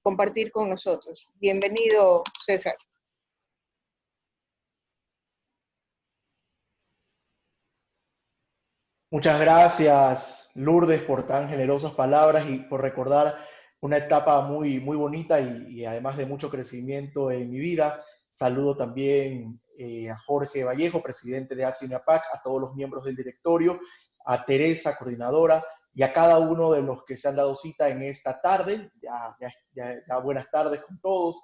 compartir con nosotros. Bienvenido, César. Muchas gracias, Lourdes, por tan generosas palabras y por recordar una etapa muy, muy bonita y además de mucho crecimiento en mi vida. Saludo también a Jorge Vallejo, presidente de Acción y APAC, a todos los miembros del directorio, a Teresa, coordinadora, y a cada uno de los que se han dado cita en esta tarde. Ya buenas tardes con todos.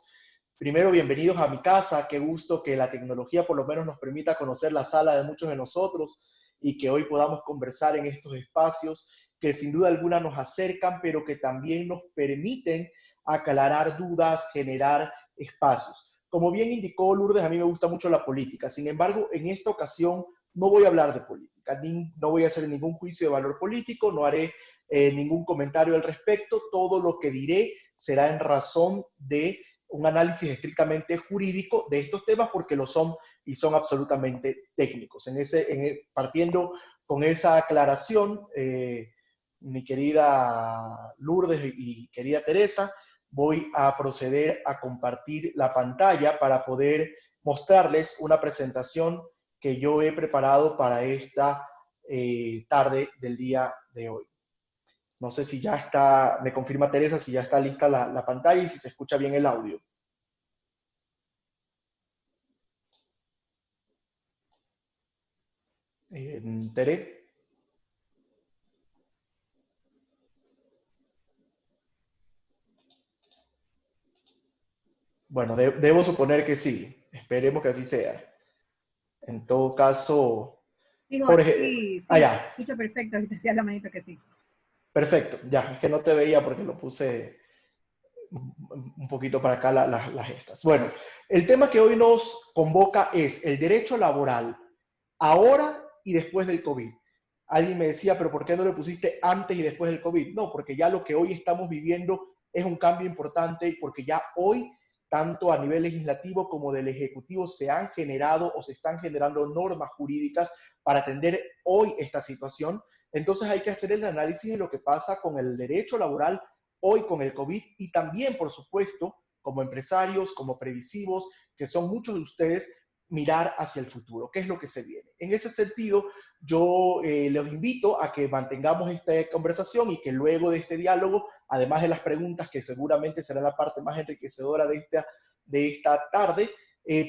Primero, bienvenidos a mi casa. Qué gusto que la tecnología por lo menos nos permita conocer la sala de muchos de nosotros y que hoy podamos conversar en estos espacios que sin duda alguna nos acercan, pero que también nos permiten aclarar dudas, generar espacios. Como bien indicó Lourdes, a mí me gusta mucho la política. Sin embargo, en esta ocasión no voy a hablar de política, no voy a hacer ningún juicio de valor político, no haré ningún comentario al respecto. Todo lo que diré será en razón de un análisis estrictamente jurídico de estos temas, porque lo son y son absolutamente técnicos. Partiendo con esa aclaración, mi querida Lourdes y querida Teresa, voy a proceder a compartir la pantalla para poder mostrarles una presentación que yo he preparado para esta tarde del día de hoy. No sé si ya está, me confirma Teresa, si ya está lista la pantalla y si se escucha bien el audio. Tere. Bueno, debo suponer que sí. Esperemos que así sea. En todo caso, Digo, Jorge. sí, Ya. escucho perfecto, te hacía la manita que sí. Perfecto, ya, es que no te veía porque lo puse un poquito para acá las gestas. Bueno, el tema que hoy nos convoca es el derecho laboral ahora y después del COVID. Alguien me decía, pero ¿por qué no le pusiste antes y después del COVID? No, porque ya lo que hoy estamos viviendo es un cambio importante, porque ya hoy, tanto a nivel legislativo como del ejecutivo, se han generado o se están generando normas jurídicas para atender hoy esta situación. Entonces hay que hacer el análisis de lo que pasa con el derecho laboral hoy con el COVID y también, por supuesto, como empresarios, como previsivos, que son muchos de ustedes, mirar hacia el futuro, qué es lo que se viene. En ese sentido, yo los invito a que mantengamos esta conversación y que luego de este diálogo, además de las preguntas que seguramente será la parte más enriquecedora de esta tarde,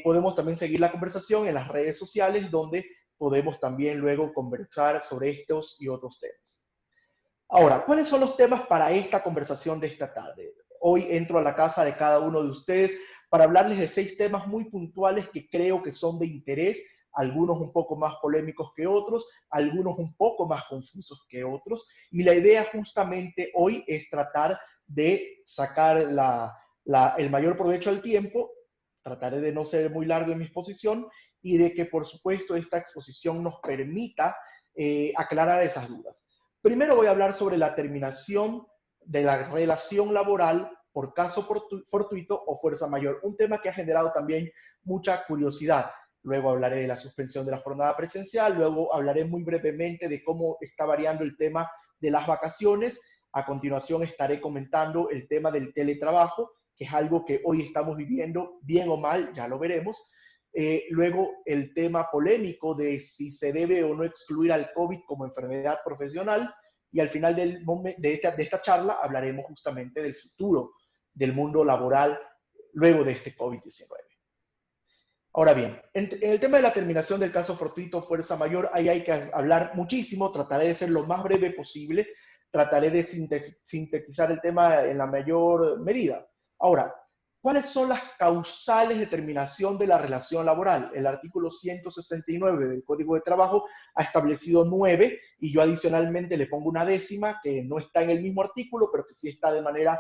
podemos también seguir la conversación en las redes sociales, donde podemos también luego conversar sobre estos y otros temas. Ahora, ¿cuáles son los temas para esta conversación de esta tarde? Hoy entro a la casa de cada uno de ustedes para hablarles de 6 temas muy puntuales que creo que son de interés, algunos un poco más polémicos que otros, algunos un poco más confusos que otros, y la idea justamente hoy es tratar de sacar el mayor provecho al tiempo, trataré de no ser muy largo en mi exposición, y de que por supuesto esta exposición nos permita aclarar esas dudas. Primero voy a hablar sobre la terminación de la relación laboral por caso fortuito o fuerza mayor, un tema que ha generado también mucha curiosidad. Luego hablaré de la suspensión de la jornada presencial, luego hablaré muy brevemente de cómo está variando el tema de las vacaciones. A continuación estaré comentando el tema del teletrabajo, que es algo que hoy estamos viviendo, bien o mal, ya lo veremos. Luego el tema polémico de si se debe o no excluir al COVID como enfermedad profesional, y al final de esta charla hablaremos justamente del futuro del mundo laboral luego de este COVID-19. Ahora bien, en el tema de la terminación del caso fortuito fuerza mayor, ahí hay que hablar muchísimo, trataré de ser lo más breve posible, trataré de sintetizar el tema en la mayor medida. Ahora, ¿cuáles son las causales de terminación de la relación laboral? El artículo 169 del Código de Trabajo ha establecido 9 y yo adicionalmente le pongo una décima que no está en el mismo artículo, pero que sí está de manera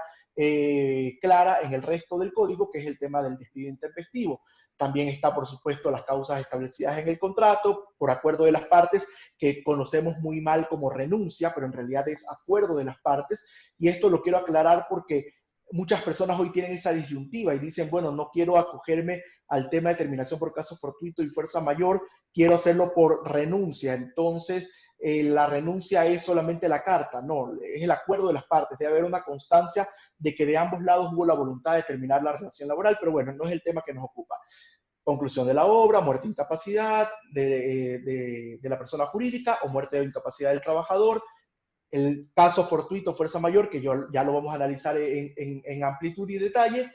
clara en el resto del código, que es el tema del despido intempestivo. También está, por supuesto, las causas establecidas en el contrato por acuerdo de las partes, que conocemos muy mal como renuncia, pero en realidad es acuerdo de las partes. Y esto lo quiero aclarar porque muchas personas hoy tienen esa disyuntiva y dicen, bueno, no quiero acogerme al tema de terminación por caso fortuito y fuerza mayor, quiero hacerlo por renuncia. Entonces, la renuncia es solamente la carta. No, es el acuerdo de las partes. Debe haber una constancia de que de ambos lados hubo la voluntad de terminar la relación laboral, pero bueno, no es el tema que nos ocupa. Conclusión de la obra, muerte o incapacidad de la persona jurídica o muerte o incapacidad del trabajador. El caso fortuito, fuerza mayor, que ya lo vamos a analizar en amplitud y detalle.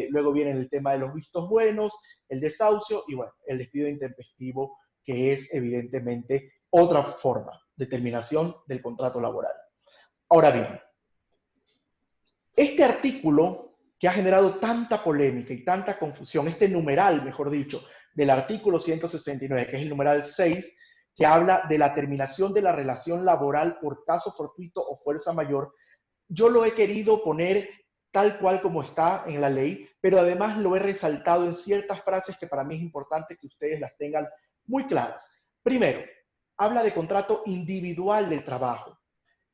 Luego viene el tema de los vistos buenos, el desahucio y bueno, el despido intempestivo, que es evidentemente otra forma de terminación del contrato laboral. Ahora bien, este artículo que ha generado tanta polémica y tanta confusión, este numeral, mejor dicho, del artículo 169, que es el numeral 6, que habla de la terminación de la relación laboral por caso fortuito o fuerza mayor, yo lo he querido poner tal cual como está en la ley, pero además lo he resaltado en ciertas frases que para mí es importante que ustedes las tengan muy claras. Primero, habla de contrato individual del trabajo.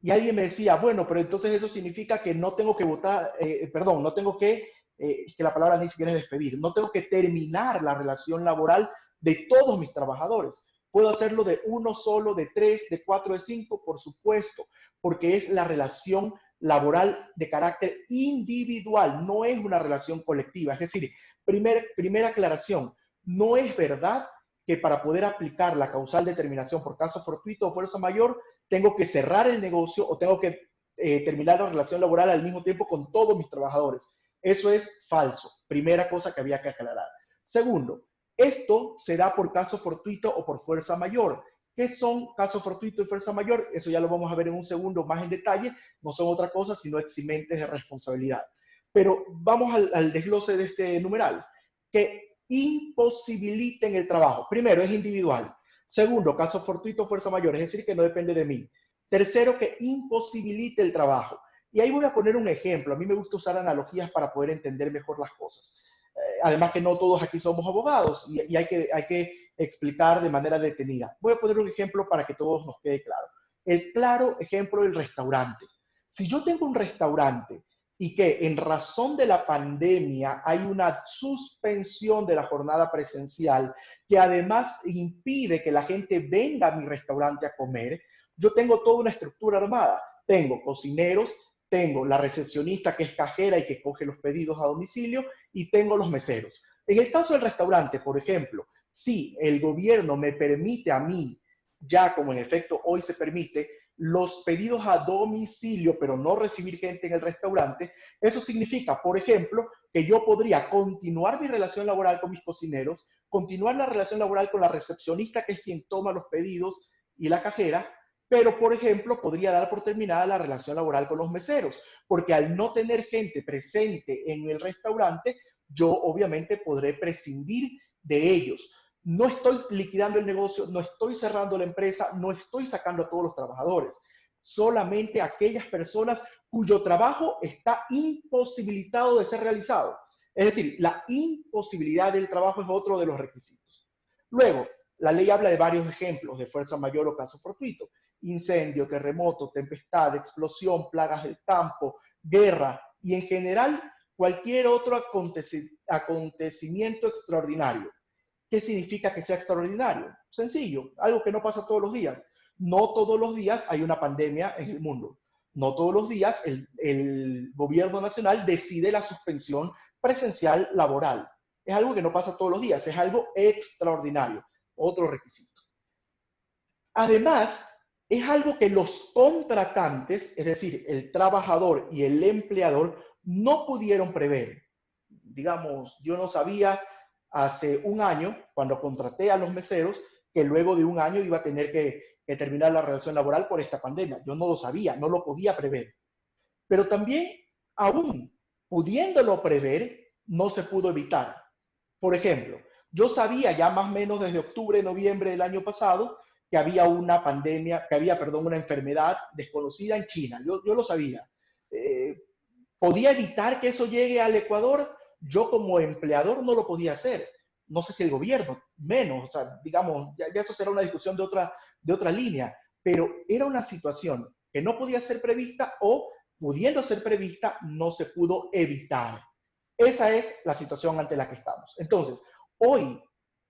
Y alguien me decía, bueno, pero entonces eso significa que no tengo que votar, no tengo que la palabra ni siquiera es despedir, no tengo que terminar la relación laboral de todos mis trabajadores. Puedo hacerlo de uno solo, de 3, de 4, de 5, por supuesto, porque es la relación laboral de carácter individual, no es una relación colectiva. Es decir, primera aclaración, no es verdad que para poder aplicar la causal de terminación por caso fortuito o fuerza mayor, tengo que cerrar el negocio o tengo que terminar la relación laboral al mismo tiempo con todos mis trabajadores. Eso es falso. Primera cosa que había que aclarar. Segundo, esto se da por caso fortuito o por fuerza mayor. ¿Qué son caso fortuito y fuerza mayor? Eso ya lo vamos a ver en un segundo más en detalle. No son otra cosa sino eximentes de responsabilidad. Pero vamos al desglose de este numeral. Que imposibiliten el trabajo. Primero, es individual. Segundo, caso fortuito, fuerza mayor, es decir, que no depende de mí. Tercero, que imposibilite el trabajo. Y ahí voy a poner un ejemplo. A mí me gusta usar analogías para poder entender mejor las cosas. Además que no todos aquí somos abogados y hay que explicar de manera detenida. Voy a poner un ejemplo para que todos nos quede claro. El claro ejemplo del restaurante. Si yo tengo un restaurante y que en razón de la pandemia hay una suspensión de la jornada presencial que además impide que la gente venga a mi restaurante a comer, yo tengo toda una estructura armada. Tengo cocineros, tengo la recepcionista que es cajera y que coge los pedidos a domicilio y tengo los meseros. En el caso del restaurante, por ejemplo, si el gobierno me permite a mí, ya como en efecto hoy se permite, los pedidos a domicilio, pero no recibir gente en el restaurante, eso significa, por ejemplo, que yo podría continuar mi relación laboral con mis cocineros, continuar la relación laboral con la recepcionista, que es quien toma los pedidos, y la cajera, pero, por ejemplo, podría dar por terminada la relación laboral con los meseros, porque al no tener gente presente en el restaurante, yo obviamente podré prescindir de ellos. No estoy liquidando el negocio, no estoy cerrando la empresa, no estoy sacando a todos los trabajadores. Solamente aquellas personas cuyo trabajo está imposibilitado de ser realizado. Es decir, la imposibilidad del trabajo es otro de los requisitos. Luego, la ley habla de varios ejemplos de fuerza mayor o caso fortuito. Incendio, terremoto, tempestad, explosión, plagas del campo, guerra y en general cualquier otro acontecimiento extraordinario. ¿Qué significa que sea extraordinario? Sencillo, algo que no pasa todos los días. No todos los días hay una pandemia en el mundo. No todos los días el gobierno nacional decide la suspensión presencial laboral. Es algo que no pasa todos los días, es algo extraordinario. Otro requisito. Además, es algo que los contratantes, es decir, el trabajador y el empleador, no pudieron prever. Digamos, yo no sabía hace un año, cuando contraté a los meseros, que luego de un año iba a tener que terminar la relación laboral por esta pandemia. Yo no lo sabía, no lo podía prever. Pero también, aún pudiéndolo prever, no se pudo evitar. Por ejemplo, yo sabía ya más o menos desde octubre, noviembre del año pasado que había una pandemia, una enfermedad desconocida en China. Yo lo sabía. ¿Podía evitar que eso llegue al Ecuador? Yo como empleador no lo podía hacer. No sé si el gobierno, menos. O sea, digamos, ya eso será una discusión de otra línea. Pero era una situación que no podía ser prevista o, pudiendo ser prevista, no se pudo evitar. Esa es la situación ante la que estamos. Entonces, hoy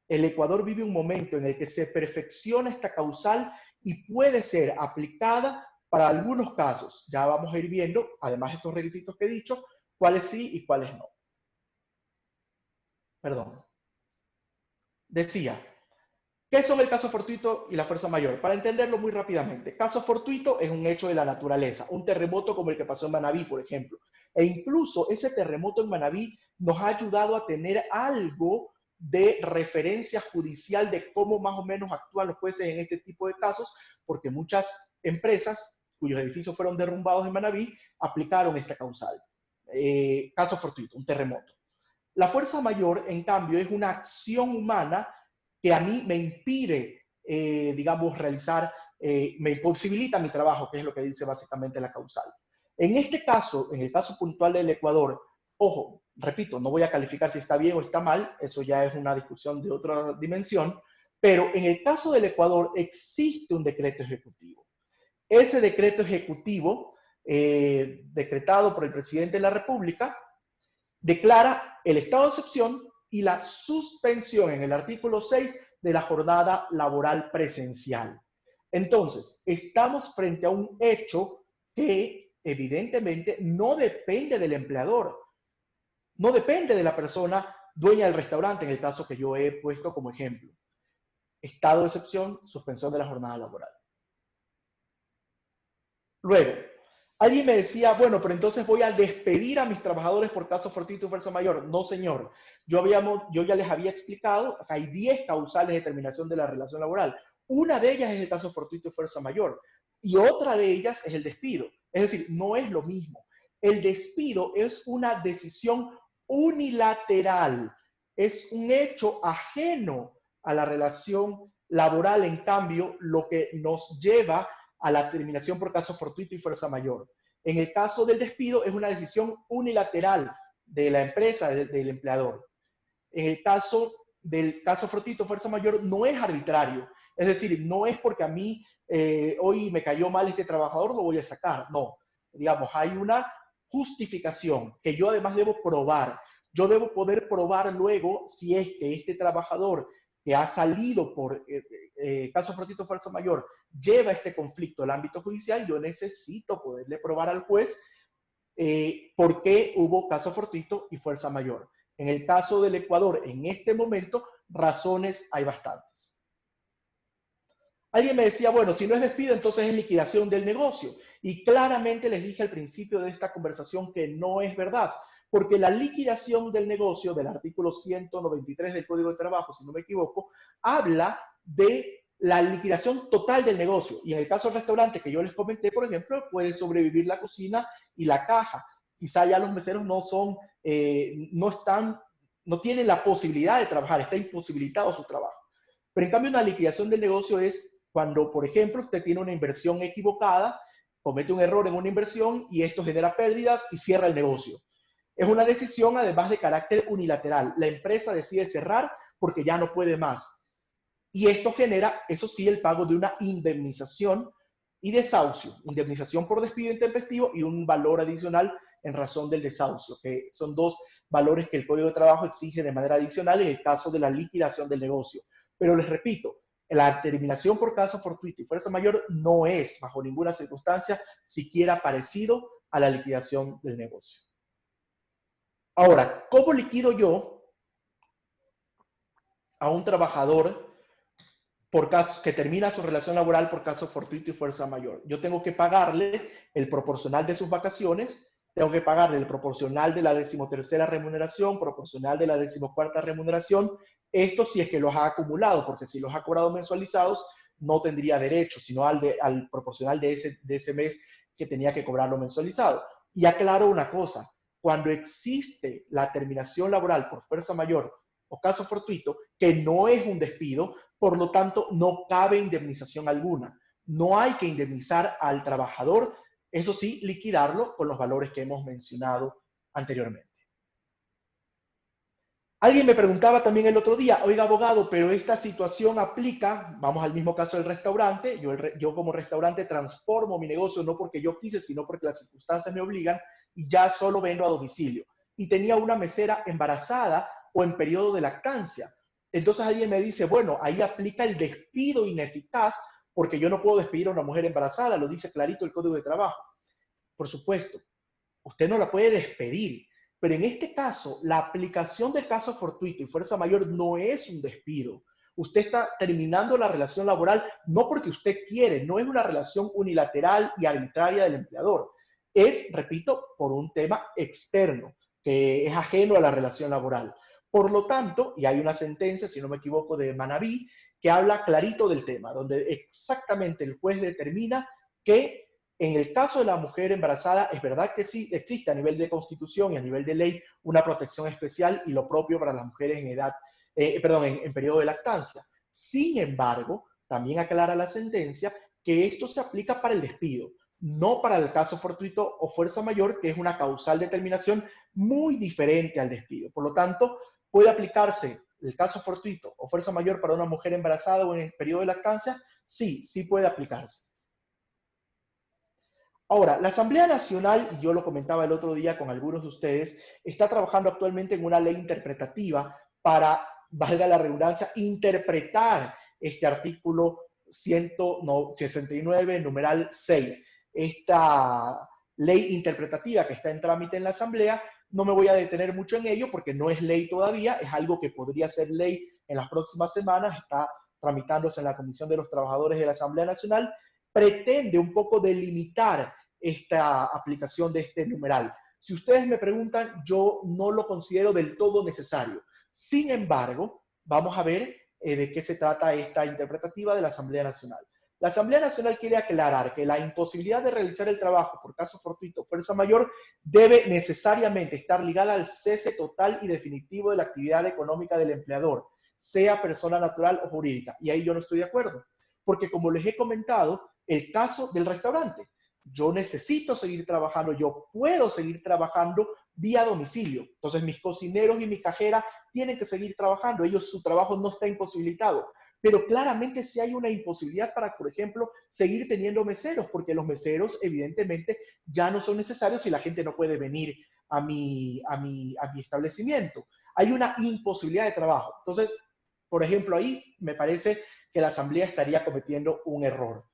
el Ecuador vive un momento en el que se perfecciona esta causal y puede ser aplicada Para algunos casos, ya vamos a ir viendo, además de estos requisitos que he dicho, cuáles sí y cuáles no. Perdón. Decía, ¿qué son el caso fortuito y la fuerza mayor? Para entenderlo muy rápidamente, caso fortuito es un hecho de la naturaleza, un terremoto como el que pasó en Manabí, por ejemplo. E incluso ese terremoto en Manabí nos ha ayudado a tener algo de referencia judicial de cómo más o menos actúan los jueces en este tipo de casos, porque muchas empresas cuyos edificios fueron derrumbados en Manabí aplicaron esta causal. Caso fortuito, un terremoto. La fuerza mayor, en cambio, es una acción humana que a mí me impide, digamos, realizar, me imposibilita mi trabajo, que es lo que dice básicamente la causal. En este caso, en el caso puntual del Ecuador, ojo, repito, no voy a calificar si está bien o está mal, eso ya es una discusión de otra dimensión, pero en el caso del Ecuador existe un decreto ejecutivo. Ese decreto ejecutivo, decretado por el presidente de la República, declara el estado de excepción y la suspensión en el artículo 6 de la jornada laboral presencial. Entonces, estamos frente a un hecho que evidentemente no depende del empleador, no depende de la persona dueña del restaurante, en el caso que yo he puesto como ejemplo. Estado de excepción, suspensión de la jornada laboral. Luego, alguien me decía, bueno, pero entonces voy a despedir a mis trabajadores por caso fortuito y fuerza mayor. No, señor. Yo ya les había explicado que hay 10 causales de terminación de la relación laboral. Una de ellas es el caso fortuito y fuerza mayor. Y otra de ellas es el despido. Es decir, no es lo mismo. El despido es una decisión unilateral. Es un hecho ajeno a la relación laboral. En cambio, lo que nos lleva a la terminación por caso fortuito y fuerza mayor. En el caso del despido es una decisión unilateral de la empresa, del empleador. En el caso del caso fortuito, fuerza mayor, no es arbitrario. Es decir, no es porque a mí hoy me cayó mal este trabajador, lo voy a sacar. No, digamos, hay una justificación que yo además debo probar. Yo debo poder probar luego si es que este trabajador que ha salido por caso fortuito, fuerza mayor, lleva este conflicto al ámbito judicial. Yo necesito poderle probar al juez por qué hubo caso fortuito y fuerza mayor. En el caso del Ecuador, en este momento, razones hay bastantes. Alguien me decía, bueno, si no es despido, entonces es liquidación del negocio. Y claramente les dije al principio de esta conversación que no es verdad, porque la liquidación del negocio, del artículo 193 del Código de Trabajo, si no me equivoco, habla de la liquidación total del negocio. Y en el caso del restaurante que yo les comenté, por ejemplo, puede sobrevivir la cocina y la caja. Quizá ya los meseros no tienen la posibilidad de trabajar, está imposibilitado su trabajo. Pero en cambio, una liquidación del negocio es cuando, por ejemplo, usted tiene una inversión equivocada, comete un error en una inversión y esto genera pérdidas y cierra el negocio. Es una decisión además de carácter unilateral. La empresa decide cerrar porque ya no puede más. Y esto genera, eso sí, el pago de una indemnización y desahucio. Indemnización por despido intempestivo y un valor adicional en razón del desahucio, que son dos valores que el Código de Trabajo exige de manera adicional en el caso de la liquidación del negocio. Pero les repito, la terminación por caso fortuito y fuerza mayor no es, bajo ninguna circunstancia, siquiera parecido a la liquidación del negocio. Ahora, ¿cómo liquido yo a un trabajador por caso, que termina su relación laboral por caso fortuito y fuerza mayor? Yo tengo que pagarle el proporcional de sus vacaciones, tengo que pagarle el proporcional de la 13ª remuneración, proporcional de la 14ª remuneración, esto si es que los ha acumulado, porque si los ha cobrado mensualizados, no tendría derecho, sino al proporcional de ese mes que tenía que cobrarlo mensualizado. Y aclaro una cosa, cuando existe la terminación laboral por fuerza mayor o caso fortuito, que no es un despido, por lo tanto, no cabe indemnización alguna. No hay que indemnizar al trabajador, eso sí, liquidarlo con los valores que hemos mencionado anteriormente. Alguien me preguntaba también el otro día, oiga, abogado, pero esta situación aplica, vamos al mismo caso del restaurante, yo como restaurante transformo mi negocio no porque yo quise, sino porque las circunstancias me obligan y ya solo vendo a domicilio. Y tenía una mesera embarazada o en periodo de lactancia. Entonces alguien me dice, bueno, ahí aplica el despido ineficaz porque yo no puedo despedir a una mujer embarazada, lo dice clarito el Código de Trabajo. Por supuesto, usted no la puede despedir, pero en este caso, la aplicación del caso fortuito y fuerza mayor no es un despido. Usted está terminando la relación laboral no porque usted quiere, no es una relación unilateral y arbitraria del empleador. Es, repito, por un tema externo, que es ajeno a la relación laboral. Por lo tanto, y hay una sentencia, si no me equivoco, de Manaví, que habla clarito del tema, donde exactamente el juez determina que en el caso de la mujer embarazada, es verdad que sí existe a nivel de constitución y a nivel de ley una protección especial y lo propio para las mujeres en edad, en periodo de lactancia. Sin embargo, también aclara la sentencia que esto se aplica para el despido, no para el caso fortuito o fuerza mayor, que es una causal determinación muy diferente al despido. Por lo tanto, puede aplicarse el caso fortuito o fuerza mayor para una mujer embarazada o en el periodo de lactancia. Sí, sí puede aplicarse. Ahora, la Asamblea Nacional, y yo lo comentaba el otro día con algunos de ustedes, está trabajando actualmente en una ley interpretativa para, valga la redundancia, interpretar este artículo 169, numeral 6. Esta ley interpretativa que está en trámite en la Asamblea, no me voy a detener mucho en ello porque no es ley todavía, es algo que podría ser ley en las próximas semanas, está tramitándose en la Comisión de los Trabajadores de la Asamblea Nacional, pretende un poco delimitar esta aplicación de este numeral. Si ustedes me preguntan, yo no lo considero del todo necesario. Sin embargo, vamos a ver de qué se trata esta interpretativa de la Asamblea Nacional. La Asamblea Nacional quiere aclarar que la imposibilidad de realizar el trabajo por caso fortuito o fuerza mayor debe necesariamente estar ligada al cese total y definitivo de la actividad económica del empleador, sea persona natural o jurídica. Y ahí yo no estoy de acuerdo, porque como les he comentado, el caso del restaurante, yo necesito seguir trabajando, yo puedo seguir trabajando vía domicilio. Entonces mis cocineros y mi cajera tienen que seguir trabajando, ellos, su trabajo no está imposibilitado. Pero claramente sí hay una imposibilidad para, por ejemplo, seguir teniendo meseros, porque los meseros evidentemente ya no son necesarios si la gente no puede venir a mi establecimiento. Hay una imposibilidad de trabajo. Entonces, por ejemplo, ahí me parece que la Asamblea estaría cometiendo un error.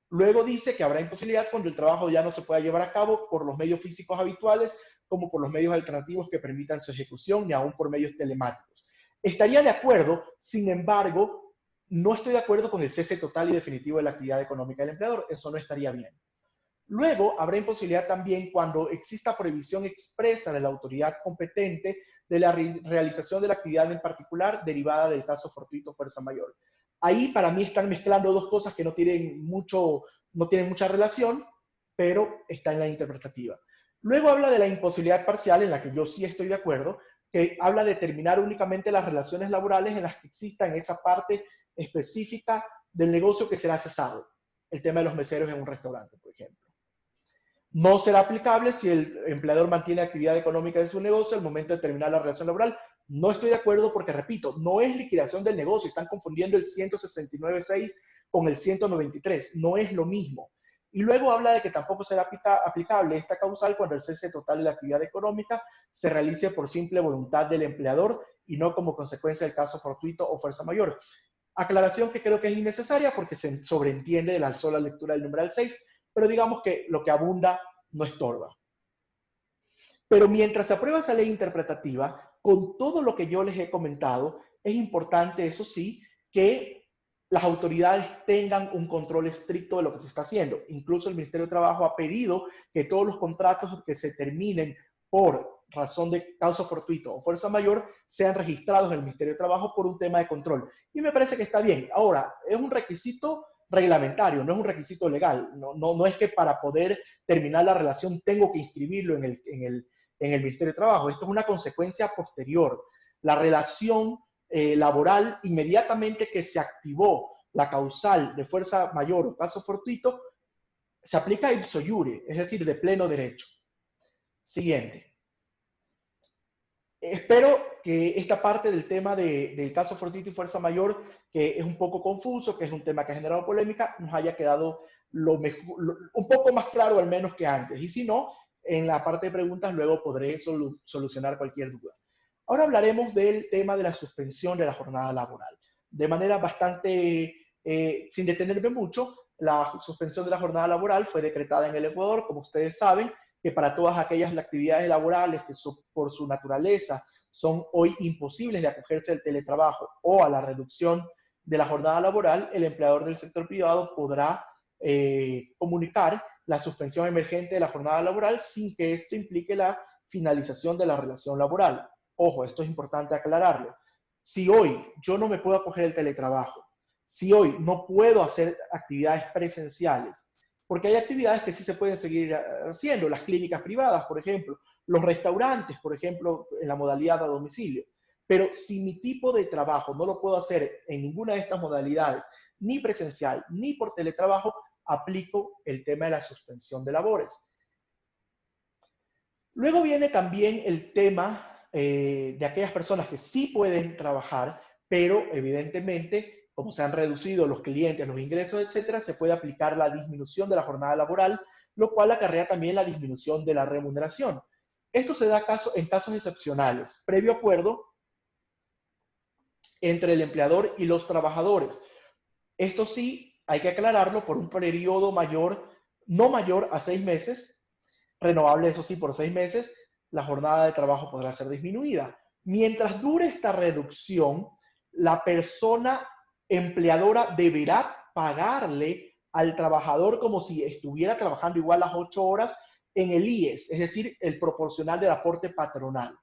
Luego dice que habrá imposibilidad cuando el trabajo ya no se pueda llevar a cabo por los medios físicos habituales, como por los medios alternativos que permitan su ejecución, ni aún por medios telemáticos. Estaría de acuerdo, sin embargo, no estoy de acuerdo con el cese total y definitivo de la actividad económica del empleador. Eso no estaría bien. Luego, habrá imposibilidad también cuando exista prohibición expresa de la autoridad competente de la realización de la actividad en particular derivada del caso fortuito fuerza mayor. Ahí para mí están mezclando dos cosas que no tienen mucha relación, pero está en la interpretativa. Luego habla de la imposibilidad parcial, en la que yo sí estoy de acuerdo, que habla de terminar únicamente las relaciones laborales en las que existan esa parte específica del negocio que será cesado. El tema de los meseros en un restaurante, por ejemplo. No será aplicable si el empleador mantiene actividad económica de su negocio al momento de terminar la relación laboral. No estoy de acuerdo porque, repito, no es liquidación del negocio. Están confundiendo el 169.6 con el 193. No es lo mismo. Y luego habla de que tampoco será aplicable esta causal cuando el cese total de la actividad económica se realice por simple voluntad del empleador y no como consecuencia del caso fortuito o fuerza mayor. Aclaración que creo que es innecesaria porque se sobreentiende de la sola lectura del numeral 6, pero digamos que lo que abunda no estorba. Pero mientras se aprueba esa ley interpretativa, con todo lo que yo les he comentado, es importante, eso sí, que las autoridades tengan un control estricto de lo que se está haciendo. Incluso el Ministerio de Trabajo ha pedido que todos los contratos que se terminen por razón de causa fortuito o fuerza mayor sean registrados en el Ministerio de Trabajo por un tema de control. Y me parece que está bien. Ahora, es un requisito reglamentario, no es un requisito legal. No es que para poder terminar la relación tengo que inscribirlo en el Ministerio de Trabajo. Esto es una consecuencia posterior. La relación laboral, inmediatamente que se activó la causal de fuerza mayor o caso fortuito, se aplica ipso iure, es decir, de pleno derecho. Siguiente. Espero que esta parte del tema del caso fortuito y fuerza mayor, que es un poco confuso, que es un tema que ha generado polémica, nos haya quedado un poco más claro al menos que antes. Y si no, en la parte de preguntas luego podré solucionar cualquier duda. Ahora hablaremos del tema de la suspensión de la jornada laboral. De manera bastante sin detenerme mucho, la suspensión de la jornada laboral fue decretada en el Ecuador, como ustedes saben, que para todas aquellas actividades laborales que por su naturaleza son hoy imposibles de acogerse al teletrabajo o a la reducción de la jornada laboral, el empleador del sector privado podrá comunicar la suspensión emergente de la jornada laboral sin que esto implique la finalización de la relación laboral. Ojo, esto es importante aclararlo. Si hoy yo no me puedo acoger el teletrabajo, si hoy no puedo hacer actividades presenciales, porque hay actividades que sí se pueden seguir haciendo, las clínicas privadas, por ejemplo, los restaurantes, por ejemplo, en la modalidad a domicilio. Pero si mi tipo de trabajo no lo puedo hacer en ninguna de estas modalidades, ni presencial, ni por teletrabajo, aplico el tema de la suspensión de labores. Luego viene también el tema de aquellas personas que sí pueden trabajar, pero evidentemente, como se han reducido los clientes, los ingresos, etcétera, se puede aplicar la disminución de la jornada laboral, lo cual acarrea también la disminución de la remuneración. Esto se da en casos excepcionales, previo acuerdo entre el empleador y los trabajadores. Esto sí, hay que aclararlo por un periodo mayor, no mayor a 6 meses, renovable, eso sí, por 6 meses, la jornada de trabajo podrá ser disminuida. Mientras dure esta reducción, la persona empleadora deberá pagarle al trabajador como si estuviera trabajando igual las 8 horas en el IES, es decir, el proporcional del aporte patronal.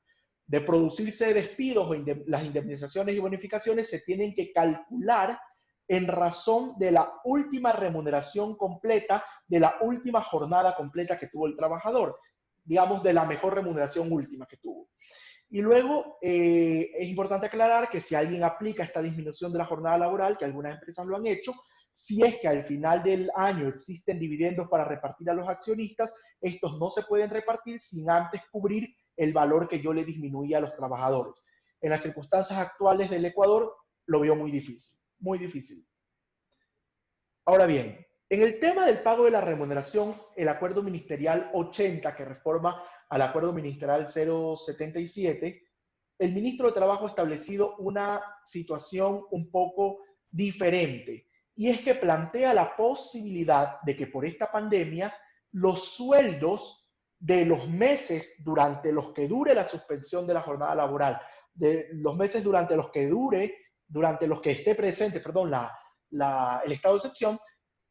De producirse despidos o las indemnizaciones y bonificaciones se tienen que calcular en razón de la última remuneración completa, de la última jornada completa que tuvo el trabajador, digamos, de la mejor remuneración última que tuvo. Y luego es importante aclarar que si alguien aplica esta disminución de la jornada laboral, que algunas empresas lo han hecho, si es que al final del año existen dividendos para repartir a los accionistas, estos no se pueden repartir sin antes cubrir el valor que yo le disminuía a los trabajadores. En las circunstancias actuales del Ecuador, lo veo muy difícil, muy difícil. Ahora bien, en el tema del pago de la remuneración, el Acuerdo Ministerial 80, que reforma al Acuerdo Ministerial 077, el ministro de Trabajo ha establecido una situación un poco diferente, y es que plantea la posibilidad de que por esta pandemia los sueldos de los meses durante los que dure la suspensión de la jornada laboral, de los meses durante los que esté presente, perdón, el estado de excepción,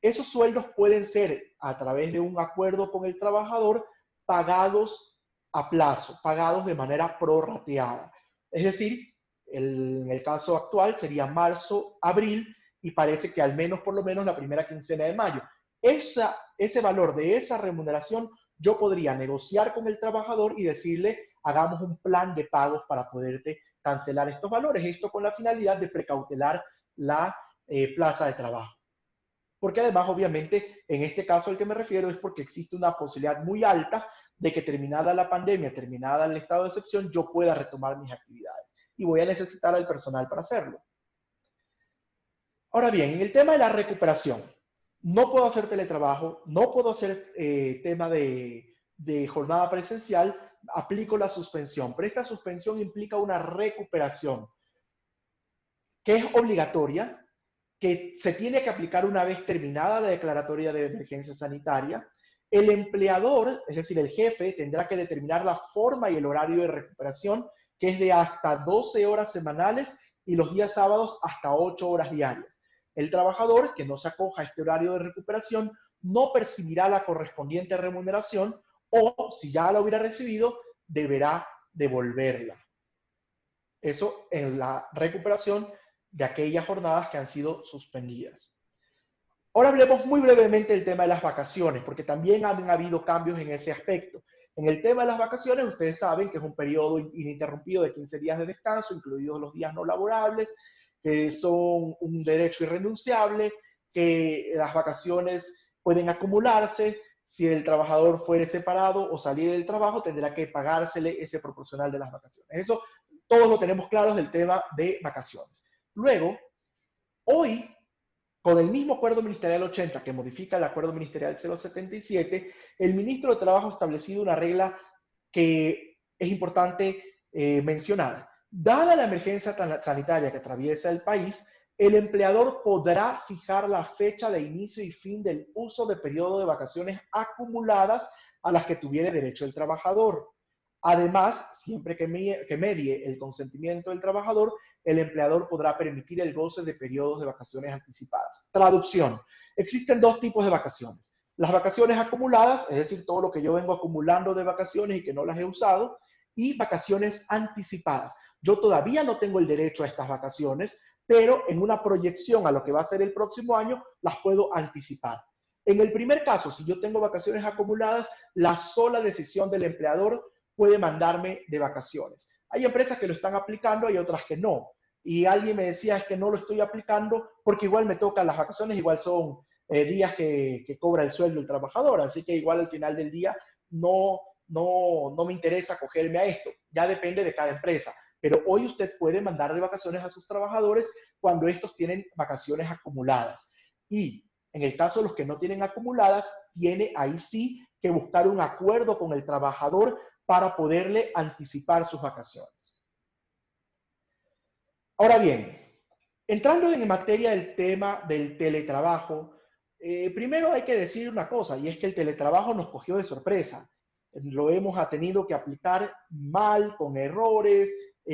esos sueldos pueden ser a través de un acuerdo con el trabajador pagados a plazo, pagados de manera prorrateada. Es decir, en el caso actual sería marzo, abril, y parece que al menos, por lo menos, la primera quincena de mayo. Ese valor de esa remuneración yo podría negociar con el trabajador y decirle, hagamos un plan de pagos para poderte cancelar estos valores. Esto con la finalidad de precautelar la plaza de trabajo. Porque además, obviamente, en este caso al que me refiero es porque existe una posibilidad muy alta de que terminada la pandemia, terminada el estado de excepción, yo pueda retomar mis actividades. Y voy a necesitar al personal para hacerlo. Ahora bien, en el tema de la recuperación, no puedo hacer teletrabajo, no puedo hacer tema de jornada presencial, aplico la suspensión. Pero esta suspensión implica una recuperación que es obligatoria, que se tiene que aplicar una vez terminada la declaratoria de emergencia sanitaria. El empleador, es decir, el jefe, tendrá que determinar la forma y el horario de recuperación, que es de hasta 12 horas semanales y los días sábados hasta 8 horas diarias. El trabajador que no se acoja a este horario de recuperación no percibirá la correspondiente remuneración o, si ya la hubiera recibido, deberá devolverla. Eso en la recuperación de aquellas jornadas que han sido suspendidas. Ahora hablemos muy brevemente del tema de las vacaciones, porque también han habido cambios en ese aspecto. En el tema de las vacaciones, ustedes saben que es un periodo ininterrumpido de 15 días de descanso, incluidos los días no laborables, que son un derecho irrenunciable, que las vacaciones pueden acumularse. Si el trabajador fuere separado o salir del trabajo, tendrá que pagársele ese proporcional de las vacaciones. Eso todos lo tenemos claro del tema de vacaciones. Luego, hoy, con el mismo Acuerdo Ministerial 80 que modifica el Acuerdo Ministerial 077, el ministro de Trabajo ha establecido una regla que es importante mencionar. Dada la emergencia sanitaria que atraviesa el país, el empleador podrá fijar la fecha de inicio y fin del uso de periodo de vacaciones acumuladas a las que tuviere derecho el trabajador. Además, siempre que medie el consentimiento del trabajador, el empleador podrá permitir el goce de periodos de vacaciones anticipadas. Traducción. Existen dos tipos de vacaciones. Las vacaciones acumuladas, es decir, todo lo que yo vengo acumulando de vacaciones y que no las he usado, y vacaciones anticipadas. Yo todavía no tengo el derecho a estas vacaciones, pero en una proyección a lo que va a ser el próximo año, las puedo anticipar. En el primer caso, si yo tengo vacaciones acumuladas, la sola decisión del empleador puede mandarme de vacaciones. Hay empresas que lo están aplicando, hay otras que no. Y alguien me decía, es que no lo estoy aplicando porque igual me tocan las vacaciones, igual son días que cobra el sueldo el trabajador, así que igual al final del día no me interesa cogerme a esto. Ya depende de cada empresa. Pero hoy usted puede mandar de vacaciones a sus trabajadores cuando estos tienen vacaciones acumuladas. Y en el caso de los que no tienen acumuladas, tiene ahí sí que buscar un acuerdo con el trabajador para poderle anticipar sus vacaciones. Ahora bien, entrando en materia del tema del teletrabajo, primero hay que decir una cosa, y es que el teletrabajo nos cogió de sorpresa. Lo hemos tenido que aplicar mal, con errores,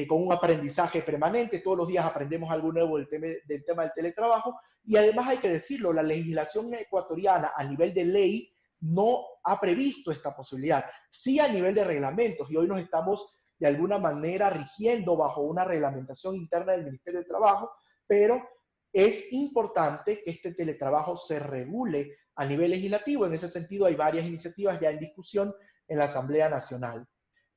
con un aprendizaje permanente. Todos los días aprendemos algo nuevo del tema del teletrabajo. Y además hay que decirlo, la legislación ecuatoriana a nivel de ley no ha previsto esta posibilidad. Sí a nivel de reglamentos, y hoy nos estamos de alguna manera rigiendo bajo una reglamentación interna del Ministerio de Trabajo, pero es importante que este teletrabajo se regule a nivel legislativo. En ese sentido, hay varias iniciativas ya en discusión en la Asamblea Nacional.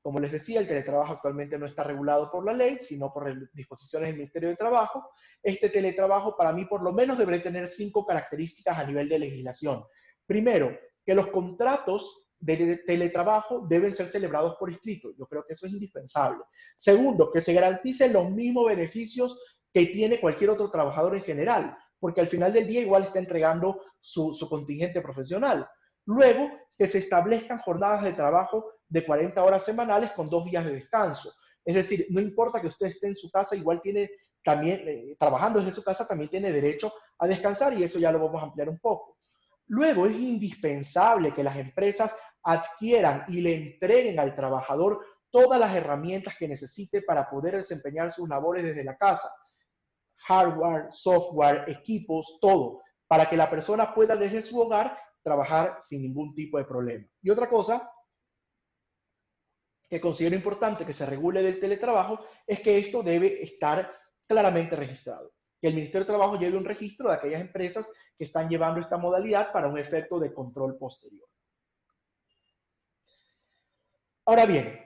Como les decía, el teletrabajo actualmente no está regulado por la ley, sino por disposiciones del Ministerio de Trabajo. Este teletrabajo, para mí, por lo menos debería tener 5 características a nivel de legislación. Primero, que los contratos de teletrabajo deben ser celebrados por escrito. Yo creo que eso es indispensable. Segundo, que se garanticen los mismos beneficios que tiene cualquier otro trabajador en general, porque al final del día igual está entregando su contingente profesional. Luego, que se establezcan jornadas de trabajo de 40 horas semanales con 2 días de descanso. Es decir, no importa que usted esté en su casa, igual tiene también, trabajando desde su casa, también tiene derecho a descansar, y eso ya lo vamos a ampliar un poco. Luego, es indispensable que las empresas adquieran y le entreguen al trabajador todas las herramientas que necesite para poder desempeñar sus labores desde la casa. Hardware, software, equipos, todo, para que la persona pueda desde su hogar trabajar sin ningún tipo de problema. Y otra cosa que considero importante que se regule del teletrabajo es que esto debe estar claramente registrado. Que el Ministerio de Trabajo lleve un registro de aquellas empresas que están llevando esta modalidad para un efecto de control posterior. Ahora bien,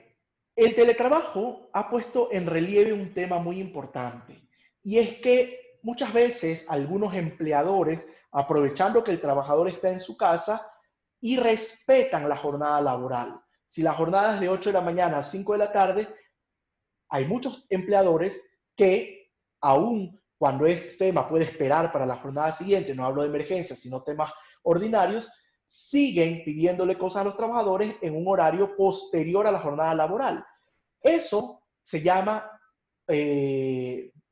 el teletrabajo ha puesto en relieve un tema muy importante, y es que muchas veces algunos empleadores, aprovechando que el trabajador está en su casa, y respetan la jornada laboral. Si la jornada es de 8 de la mañana a 5 de la tarde, hay muchos empleadores que, aún cuando este tema puede esperar para la jornada siguiente, no hablo de emergencias, sino temas ordinarios, siguen pidiéndole cosas a los trabajadores en un horario posterior a la jornada laboral. Eso se llama,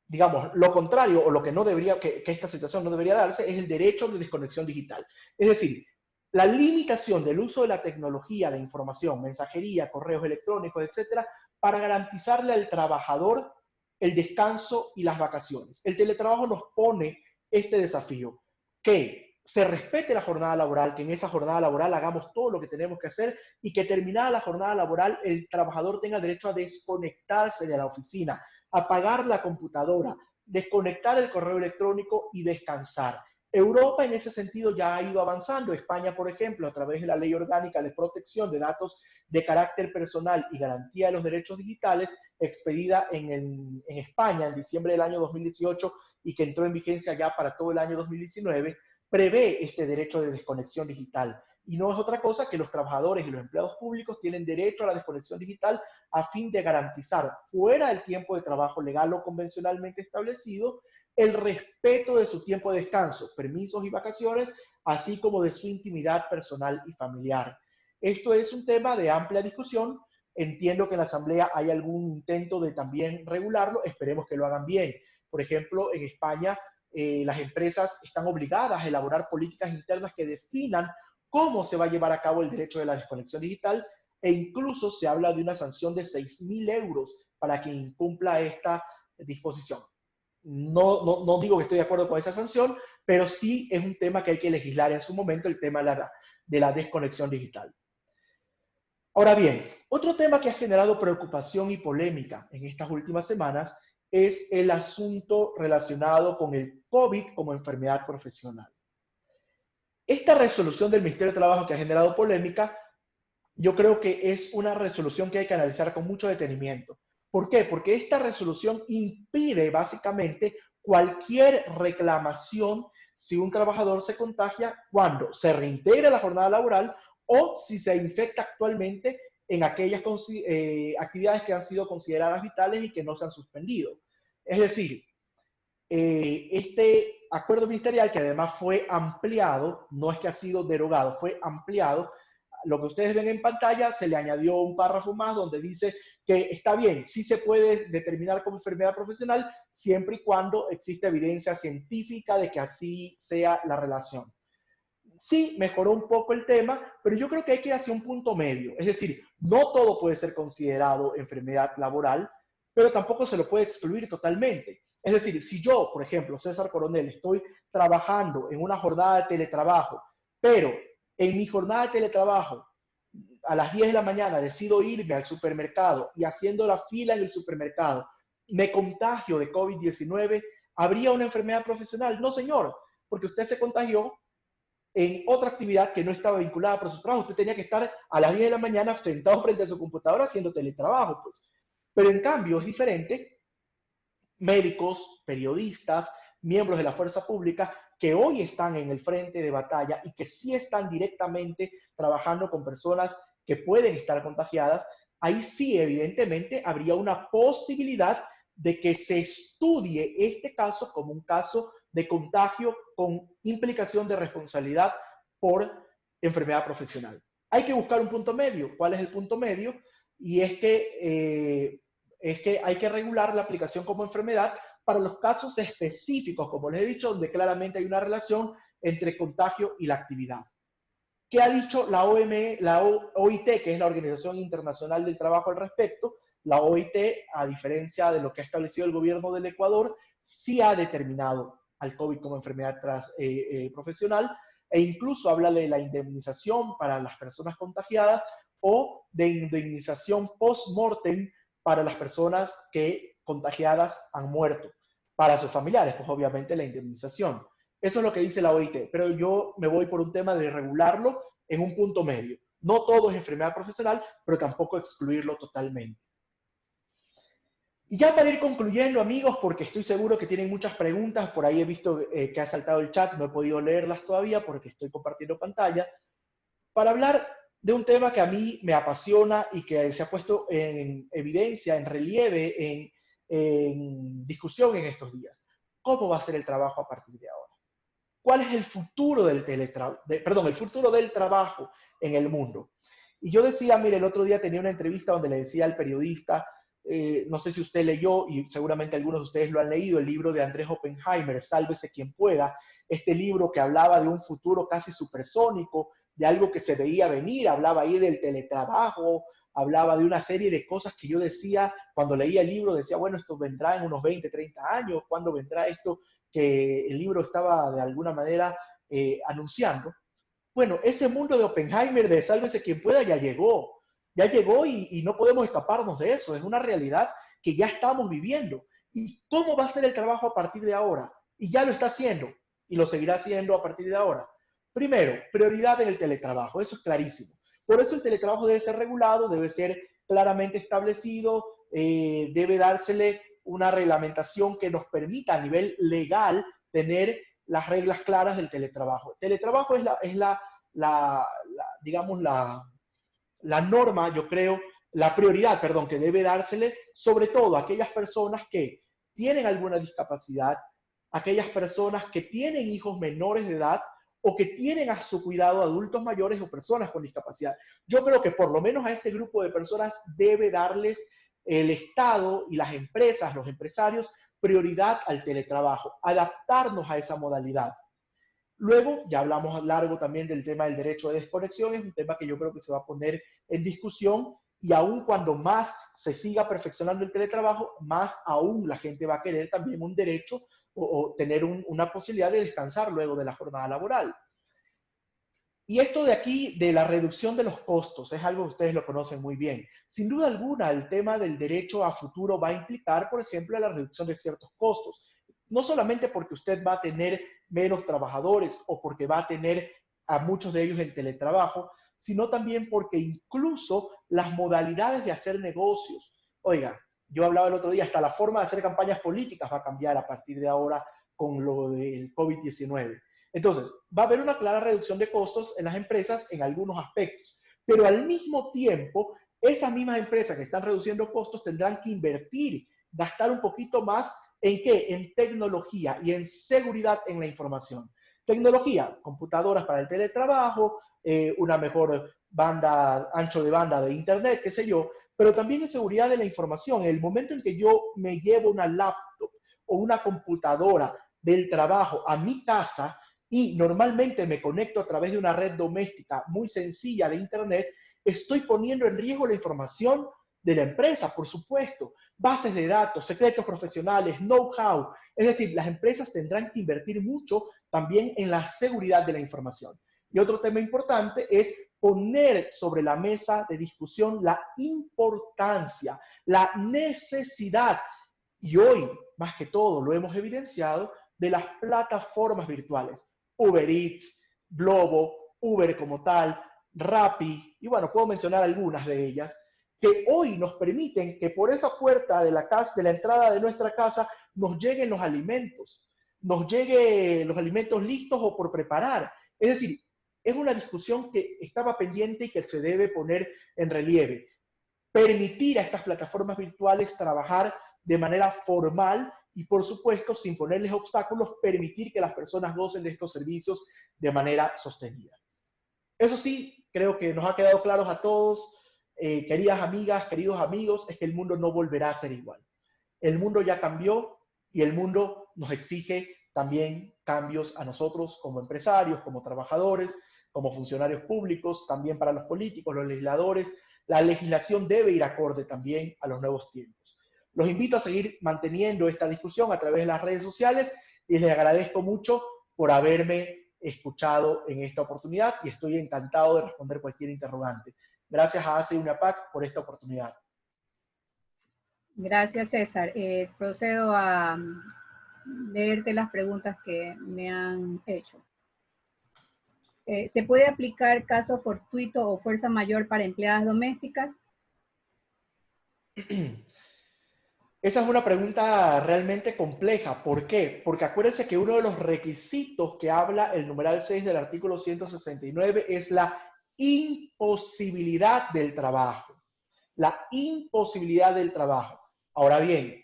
digamos, lo contrario, o lo que no debería, que esta situación no debería darse, es el derecho de desconexión digital. Es decir, la limitación del uso de la tecnología de información, mensajería, correos electrónicos, etcétera, para garantizarle al trabajador el descanso y las vacaciones. El teletrabajo nos pone este desafío, que se respete la jornada laboral, que en esa jornada laboral hagamos todo lo que tenemos que hacer, y que terminada la jornada laboral el trabajador tenga derecho a desconectarse de la oficina, apagar la computadora, desconectar el correo electrónico y descansar. Europa en ese sentido ya ha ido avanzando. España, por ejemplo, a través de la Ley Orgánica de Protección de Datos de Carácter Personal y Garantía de los Derechos Digitales, expedida en España en diciembre del año 2018 y que entró en vigencia ya para todo el año 2019, prevé este derecho de desconexión digital. Y no es otra cosa que los trabajadores y los empleados públicos tienen derecho a la desconexión digital a fin de garantizar, fuera del tiempo de trabajo legal o convencionalmente establecido, el respeto de su tiempo de descanso, permisos y vacaciones, así como de su intimidad personal y familiar. Esto es un tema de amplia discusión. Entiendo que en la Asamblea hay algún intento de también regularlo. Esperemos que lo hagan bien. Por ejemplo, en España las empresas están obligadas a elaborar políticas internas que definan cómo se va a llevar a cabo el derecho de la desconexión digital, e incluso se habla de una sanción de 6.000 euros para quien incumpla esta disposición. No digo que estoy de acuerdo con esa sanción, pero sí es un tema que hay que legislar en su momento, el tema de la desconexión digital. Ahora bien, otro tema que ha generado preocupación y polémica en estas últimas semanas es el asunto relacionado con el COVID como enfermedad profesional. Esta resolución del Ministerio de Trabajo que ha generado polémica, yo creo que es una resolución que hay que analizar con mucho detenimiento. ¿Por qué? Porque esta resolución impide básicamente cualquier reclamación si un trabajador se contagia cuando se reintegra a la jornada laboral o si se infecta actualmente en aquellas actividades que han sido consideradas vitales y que no se han suspendido. Es decir, este acuerdo ministerial, que además fue ampliado, no es que ha sido derogado, fue ampliado. Lo que ustedes ven en pantalla, se le añadió un párrafo más donde dice que está bien, sí se puede determinar como enfermedad profesional siempre y cuando exista evidencia científica de que así sea la relación. Sí, mejoró un poco el tema, pero yo creo que hay que ir hacia un punto medio. Es decir, no todo puede ser considerado enfermedad laboral, pero tampoco se lo puede excluir totalmente. Es decir, si yo, por ejemplo, César Coronel, estoy trabajando en una jornada de teletrabajo, pero en mi jornada de teletrabajo, a las 10 de la mañana decido irme al supermercado y haciendo la fila en el supermercado, me contagio de COVID-19, ¿habría una enfermedad profesional? No, señor, porque usted se contagió en otra actividad que no estaba vinculada por su trabajo. Usted tenía que estar a las 10 de la mañana sentado frente a su computadora haciendo teletrabajo, pues. Pero en cambio es diferente médicos, periodistas, miembros de la fuerza pública que hoy están en el frente de batalla y que sí están directamente trabajando con personas que pueden estar contagiadas. Ahí sí, evidentemente, habría una posibilidad de que se estudie este caso como un caso de contagio con implicación de responsabilidad por enfermedad profesional. Hay que buscar un punto medio. ¿Cuál es el punto medio? Y es que hay que regular la aplicación como enfermedad para los casos específicos, como les he dicho, donde claramente hay una relación entre contagio y la actividad. ¿Qué ha dicho la OIT, que es la Organización Internacional del Trabajo al respecto? La OIT, a diferencia de lo que ha establecido el gobierno del Ecuador, sí ha determinado al COVID como enfermedad profesional, e incluso habla de la indemnización para las personas contagiadas o de indemnización post-mortem para las personas que contagiadas han muerto. Para sus familiares, pues obviamente la indemnización. Eso es lo que dice la OIT, pero yo me voy por un tema de regularlo en un punto medio. No todo es enfermedad profesional, pero tampoco excluirlo totalmente. Y ya para ir concluyendo, amigos, porque estoy seguro que tienen muchas preguntas, por ahí he visto que ha saltado el chat, no he podido leerlas todavía porque estoy compartiendo pantalla, para hablar de un tema que a mí me apasiona y que se ha puesto en evidencia, en relieve, en discusión en estos días. ¿Cómo va a ser el trabajo a partir de ahora? ¿Cuál es el futuro del el futuro del trabajo en el mundo? Y yo decía, mire, el otro día tenía una entrevista donde le decía al periodista, no sé si usted leyó, y seguramente algunos de ustedes lo han leído, el libro de Andrés Oppenheimer, Sálvese quien pueda, este libro que hablaba de un futuro casi supersónico, de algo que se veía venir, hablaba ahí del teletrabajo, hablaba de una serie de cosas que yo decía, cuando leía el libro, decía, bueno, esto vendrá en unos 20, 30 años, ¿cuándo vendrá esto que el libro estaba de alguna manera anunciando? Bueno, ese mundo de Oppenheimer, de Sálvese quien pueda, ya llegó y no podemos escaparnos de eso, es una realidad que ya estamos viviendo. ¿Y cómo va a ser el trabajo a partir de ahora? Y ya lo está haciendo y lo seguirá haciendo a partir de ahora. Primero, prioridad en el teletrabajo, eso es clarísimo. Por eso el teletrabajo debe ser regulado, debe ser claramente establecido, debe dársele una reglamentación que nos permita a nivel legal tener las reglas claras del teletrabajo. El teletrabajo es digamos, la norma, yo creo, la prioridad, perdón, que debe dársele sobre todo a aquellas personas que tienen alguna discapacidad, aquellas personas que tienen hijos menores de edad o que tienen a su cuidado adultos mayores o personas con discapacidad. Yo creo que por lo menos a este grupo de personas debe darles el Estado y las empresas, los empresarios, prioridad al teletrabajo, adaptarnos a esa modalidad. Luego, ya hablamos largo también del tema del derecho de desconexión, es un tema que yo creo que se va a poner en discusión y aún cuando más se siga perfeccionando el teletrabajo, más aún la gente va a querer también un derecho o tener una posibilidad de descansar luego de la jornada laboral. Y esto de aquí, de la reducción de los costos, es algo que ustedes lo conocen muy bien. Sin duda alguna, el tema del derecho a futuro va a implicar, por ejemplo, la reducción de ciertos costos. No solamente porque usted va a tener menos trabajadores o porque va a tener a muchos de ellos en teletrabajo, sino también porque incluso las modalidades de hacer negocios. Oiga, yo hablaba el otro día, hasta la forma de hacer campañas políticas va a cambiar a partir de ahora con lo del COVID-19. Entonces, va a haber una clara reducción de costos en las empresas en algunos aspectos, pero al mismo tiempo, esas mismas empresas que están reduciendo costos tendrán que invertir, gastar un poquito más ¿en qué? En tecnología y en seguridad en la información. Tecnología, computadoras para el teletrabajo, una mejor ancho de banda de internet, qué sé yo, pero también en seguridad de la información. En el momento en que yo me llevo una laptop o una computadora del trabajo a mi casa, y normalmente me conecto a través de una red doméstica muy sencilla de internet, estoy poniendo en riesgo la información de la empresa, por supuesto, bases de datos, secretos profesionales, know-how. Es decir, las empresas tendrán que invertir mucho también en la seguridad de la información. Y otro tema importante es poner sobre la mesa de discusión la importancia, la necesidad, y hoy, más que todo, lo hemos evidenciado, de las plataformas virtuales. Uber Eats, Globo, Uber como tal, Rappi, y bueno, puedo mencionar algunas de ellas, que hoy nos permiten que por esa puerta de la casa, de la entrada de nuestra casa, nos lleguen los alimentos listos o por preparar. Es decir, es una discusión que estaba pendiente y que se debe poner en relieve. Permitir a estas plataformas virtuales trabajar de manera formal y, por supuesto, sin ponerles obstáculos, permitir que las personas gocen de estos servicios de manera sostenida. Eso sí, creo que nos ha quedado claro a todos, queridas amigas, queridos amigos, es que el mundo no volverá a ser igual. El mundo ya cambió y el mundo nos exige también cambios a nosotros como empresarios, como trabajadores, como funcionarios públicos, también para los políticos, los legisladores. La legislación debe ir acorde también a los nuevos tiempos. Los invito a seguir manteniendo esta discusión a través de las redes sociales y les agradezco mucho por haberme escuchado en esta oportunidad y estoy encantado de responder cualquier interrogante. Gracias a ACE y UNAPAC por esta oportunidad. Gracias, César. Procedo a leerte las preguntas que me han hecho. ¿Se puede aplicar caso fortuito o fuerza mayor para empleadas domésticas? Esa es una pregunta realmente compleja. ¿Por qué? Porque acuérdense que uno de los requisitos que habla el numeral 6 del artículo 169 es la imposibilidad del trabajo. La imposibilidad del trabajo. Ahora bien,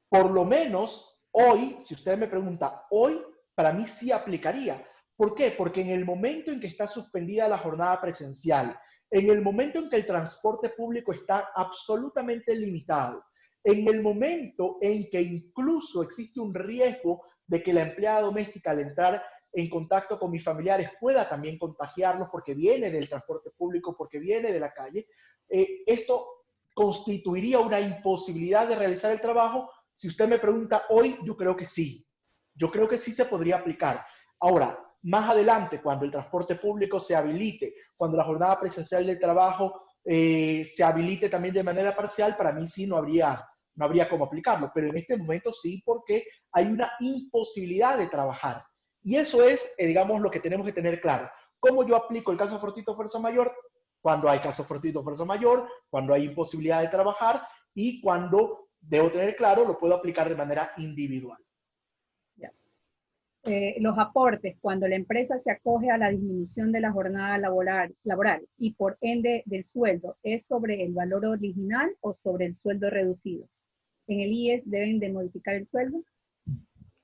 por lo menos hoy, si usted me pregunta, hoy para mí sí aplicaría. ¿Por qué? Porque en el momento en que está suspendida la jornada presencial, en el momento en que el transporte público está absolutamente limitado, en el momento en que incluso existe un riesgo de que la empleada doméstica al entrar en contacto con mis familiares pueda también contagiarlos porque viene del transporte público, porque viene de la calle, esto constituiría una imposibilidad de realizar el trabajo. Si usted me pregunta hoy, yo creo que sí. Yo creo que sí se podría aplicar. Ahora, más adelante, cuando el transporte público se habilite, cuando la jornada presencial de trabajo se habilite también de manera parcial, para mí sí no habría cómo aplicarlo. Pero en este momento sí, porque hay una imposibilidad de trabajar. Y eso es, digamos, lo que tenemos que tener claro. ¿Cómo yo aplico el caso fortuito fuerza mayor? Cuando hay caso fortuito fuerza mayor, cuando hay imposibilidad de trabajar y cuando debo tener claro, lo puedo aplicar de manera individual. Los aportes, cuando la empresa se acoge a la disminución de la jornada laboral y por ende del sueldo, ¿es sobre el valor original o sobre el sueldo reducido? ¿En el IES deben de modificar el sueldo?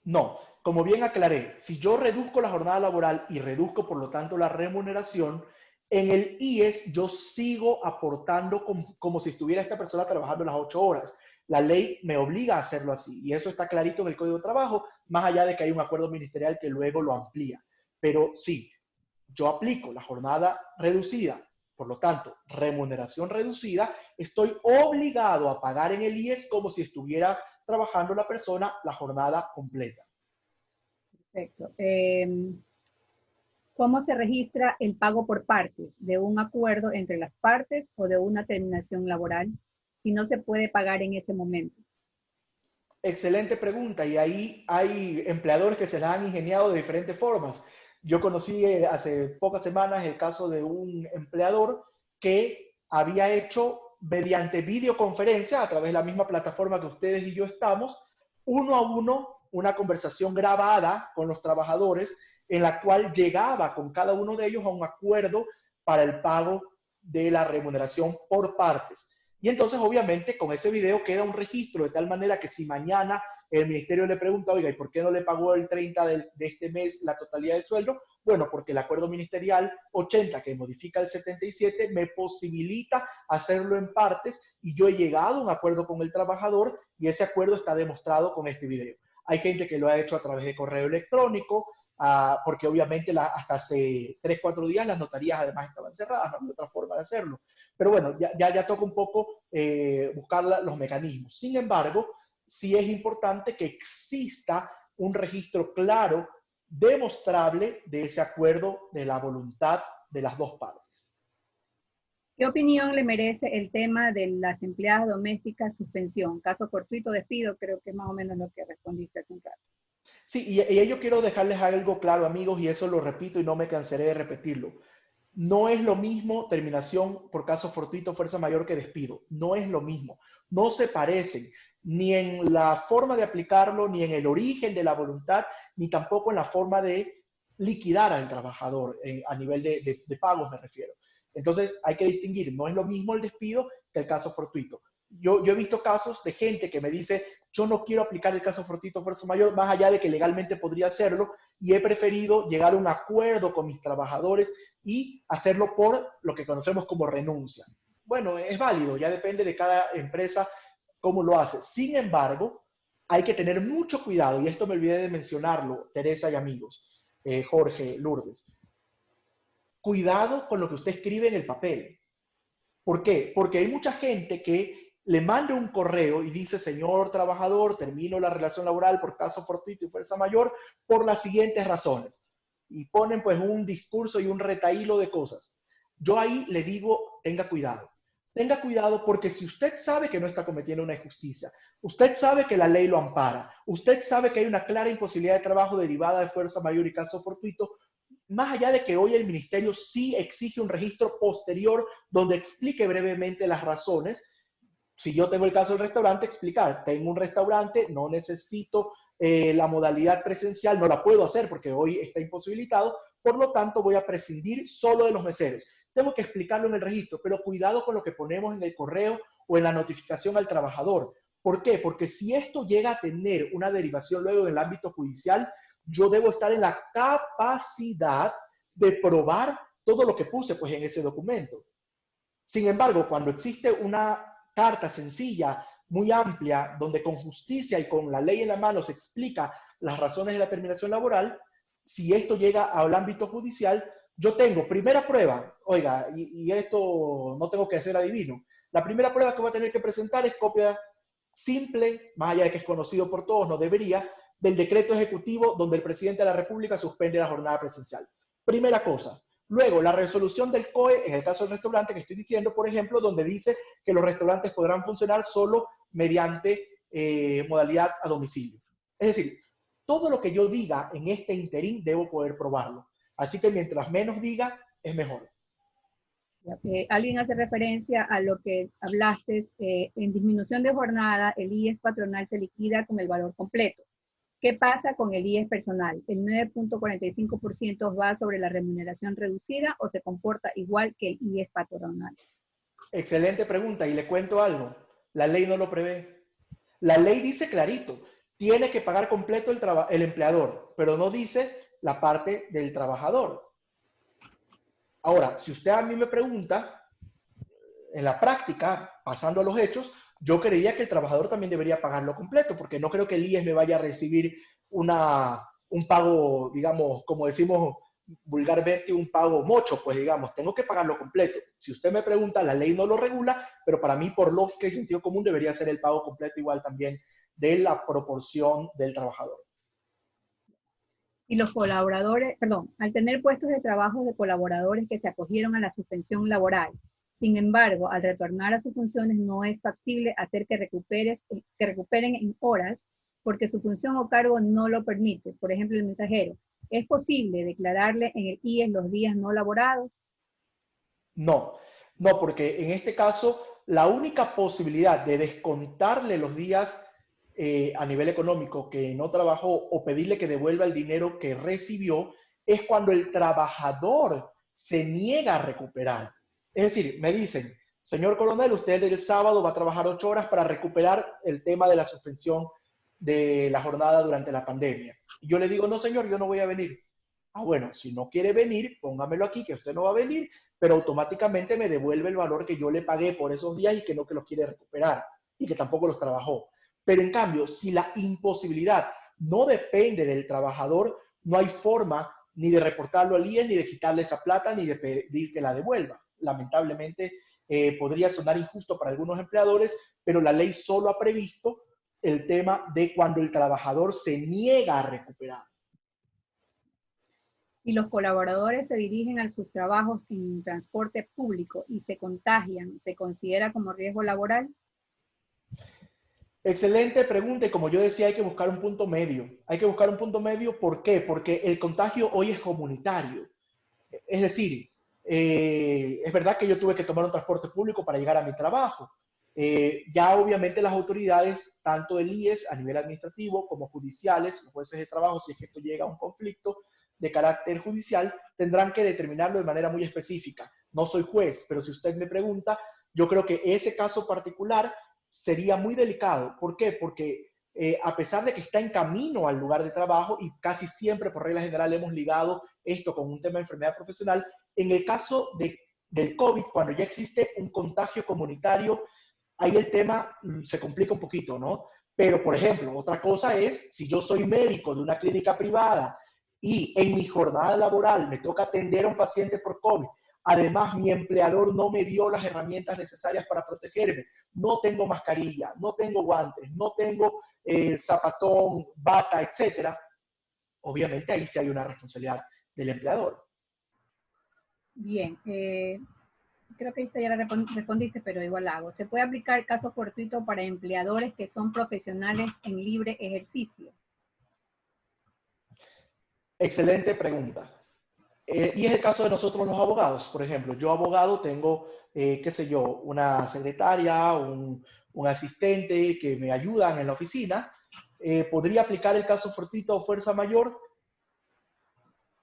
No, como bien aclaré, si yo reduzco la jornada laboral y reduzco por lo tanto la remuneración, En el IES yo sigo aportando como si estuviera esta persona trabajando las 8 horas. La ley me obliga a hacerlo así y eso está clarito en el Código de Trabajo, más allá de que hay un acuerdo ministerial que luego lo amplía. Pero sí, yo aplico la jornada reducida, por lo tanto, remuneración reducida, estoy obligado a pagar en el IES como si estuviera trabajando la persona la jornada completa. Perfecto. ¿Cómo se registra el pago por partes de un acuerdo entre las partes o de una terminación laboral si no se puede pagar en ese momento? Excelente pregunta, y ahí hay empleadores que se la han ingeniado de diferentes formas. Yo conocí hace pocas semanas el caso de un empleador que había hecho mediante videoconferencia a través de la misma plataforma que ustedes y yo estamos, uno a uno, una conversación grabada con los trabajadores en la cual llegaba con cada uno de ellos a un acuerdo para el pago de la remuneración por partes. Y entonces, obviamente, con ese video queda un registro de tal manera que si mañana el ministerio le pregunta, oiga, ¿y por qué no le pagó el 30 de este mes la totalidad del sueldo? Bueno, porque el acuerdo ministerial 80, que modifica el 77, me posibilita hacerlo en partes y yo he llegado a un acuerdo con el trabajador y ese acuerdo está demostrado con este video. Hay gente que lo ha hecho a través de correo electrónico, porque obviamente hasta hace 3, 4 días las notarías además estaban cerradas, no había otra forma de hacerlo. Pero bueno, ya toca un poco buscar los mecanismos. Sin embargo, sí es importante que exista un registro claro, demostrable de ese acuerdo de la voluntad de las dos partes. ¿Qué opinión le merece el tema de las empleadas domésticas suspensión? Caso fortuito, despido, creo que es más o menos lo que respondiste hace un rato. Sí, y yo quiero dejarles algo claro, amigos, y eso lo repito y no me cansaré de repetirlo. No es lo mismo terminación por caso fortuito, fuerza mayor que despido. No es lo mismo. No se parecen ni en la forma de aplicarlo, ni en el origen de la voluntad, ni tampoco en la forma de liquidar al trabajador a nivel de pagos, me refiero. Entonces hay que distinguir. No es lo mismo el despido que el caso fortuito. Yo he visto casos de gente que me dice, yo no quiero aplicar el caso fortuito fuerza mayor, más allá de que legalmente podría hacerlo, y he preferido llegar a un acuerdo con mis trabajadores y hacerlo por lo que conocemos como renuncia. Bueno, es válido, ya depende de cada empresa cómo lo hace. Sin embargo, hay que tener mucho cuidado, y esto me olvidé de mencionarlo, Teresa y amigos, Jorge, Lourdes. Cuidado con lo que usted escribe en el papel. ¿Por qué? Porque hay mucha gente que le manda un correo y dice, señor trabajador, termino la relación laboral por caso fortuito y fuerza mayor por las siguientes razones. Y ponen pues un discurso y un retahílo de cosas. Yo ahí le digo, tenga cuidado. Tenga cuidado porque si usted sabe que no está cometiendo una injusticia, usted sabe que la ley lo ampara, usted sabe que hay una clara imposibilidad de trabajo derivada de fuerza mayor y caso fortuito, más allá de que hoy el ministerio sí exige un registro posterior donde explique brevemente las razones. Si yo tengo el caso del restaurante, explicar, tengo un restaurante, no necesito la modalidad presencial, no la puedo hacer porque hoy está imposibilitado, por lo tanto voy a prescindir solo de los meseros. Tengo que explicarlo en el registro, pero cuidado con lo que ponemos en el correo o en la notificación al trabajador. ¿Por qué? Porque si esto llega a tener una derivación luego en el ámbito judicial, yo debo estar en la capacidad de probar todo lo que puse pues, en ese documento. Sin embargo, cuando existe una carta sencilla, muy amplia, donde con justicia y con la ley en la mano se explica las razones de la terminación laboral, si esto llega al ámbito judicial, yo tengo primera prueba, oiga, y esto no tengo que ser adivino, la primera prueba que voy a tener que presentar es copia simple, más allá de que es conocido por todos, no debería, del decreto ejecutivo donde el presidente de la República suspende la jornada presencial. Primera cosa. Luego, la resolución del COE, en el caso del restaurante que estoy diciendo, por ejemplo, donde dice que los restaurantes podrán funcionar solo mediante modalidad a domicilio. Es decir, todo lo que yo diga en este interín debo poder probarlo. Así que mientras menos diga, es mejor. Alguien hace referencia a lo que hablaste, en disminución de jornada, el IES patronal se liquida con el valor completo. ¿Qué pasa con el IES personal? ¿El 9.45% va sobre la remuneración reducida o se comporta igual que el IES patronal? Excelente pregunta y le cuento algo. La ley no lo prevé. La ley dice clarito, tiene que pagar completo el empleador, pero no dice la parte del trabajador. Ahora, si usted a mí me pregunta, en la práctica, pasando a los hechos, yo creería que el trabajador también debería pagarlo completo, porque no creo que el IES me vaya a recibir un pago, digamos, como decimos vulgarmente, un pago mocho, pues digamos, tengo que pagarlo completo. Si usted me pregunta, la ley no lo regula, pero para mí, por lógica y sentido común, debería ser el pago completo igual también de la proporción del trabajador. Si los colaboradores, perdón, al tener puestos de trabajo de colaboradores que se acogieron a la suspensión laboral, sin embargo, al retornar a sus funciones no es factible hacer que recuperen en horas porque su función o cargo no lo permite. Por ejemplo, el mensajero. ¿Es posible declararle en el IES los días no laborados? No, no, porque en este caso la única posibilidad de descontarle los días a nivel económico que no trabajó o pedirle que devuelva el dinero que recibió es cuando el trabajador se niega a recuperar. Es decir, me dicen, señor coronel, usted el sábado va a trabajar 8 horas para recuperar el tema de la suspensión de la jornada durante la pandemia. Y yo le digo, no señor, yo no voy a venir. Ah, bueno, si no quiere venir, póngamelo aquí, que usted no va a venir, pero automáticamente me devuelve el valor que yo le pagué por esos días y que no que los quiere recuperar y que tampoco los trabajó. Pero en cambio, si la imposibilidad no depende del trabajador, no hay forma ni de reportarlo al IES, ni de quitarle esa plata, ni de pedir que la devuelva. Lamentablemente, podría sonar injusto para algunos empleadores, pero la ley solo ha previsto el tema de cuando el trabajador se niega a recuperar. Si los colaboradores se dirigen a sus trabajos en transporte público y se contagian, ¿se considera como riesgo laboral? Excelente pregunta y como yo decía, hay que buscar un punto medio. Hay que buscar un punto medio, ¿por qué? Porque el contagio hoy es comunitario. Es decir, es verdad que yo tuve que tomar un transporte público para llegar a mi trabajo. Ya obviamente las autoridades, tanto el IES a nivel administrativo como judiciales, los jueces de trabajo, si es que esto llega a un conflicto de carácter judicial, tendrán que determinarlo de manera muy específica. No soy juez, pero si usted me pregunta, yo creo que ese caso particular sería muy delicado. ¿Por qué? Porque a pesar de que está en camino al lugar de trabajo y casi siempre por regla general hemos ligado esto con un tema de enfermedad profesional, en el caso del COVID, cuando ya existe un contagio comunitario, ahí el tema se complica un poquito, ¿no? Pero, por ejemplo, otra cosa es, si yo soy médico de una clínica privada y en mi jornada laboral me toca atender a un paciente por COVID, además mi empleador no me dio las herramientas necesarias para protegerme, no tengo mascarilla, no tengo guantes, no tengo zapatón, bata, etcétera, obviamente ahí sí hay una responsabilidad del empleador. Bien, creo que esta ya la respondiste, pero igual la hago. ¿Se puede aplicar caso fortuito para empleadores que son profesionales en libre ejercicio? Excelente pregunta. Y es el caso de nosotros los abogados. Por ejemplo, yo abogado tengo, qué sé yo, una secretaria, un asistente que me ayudan en la oficina. ¿Podría aplicar el caso fortuito o fuerza mayor?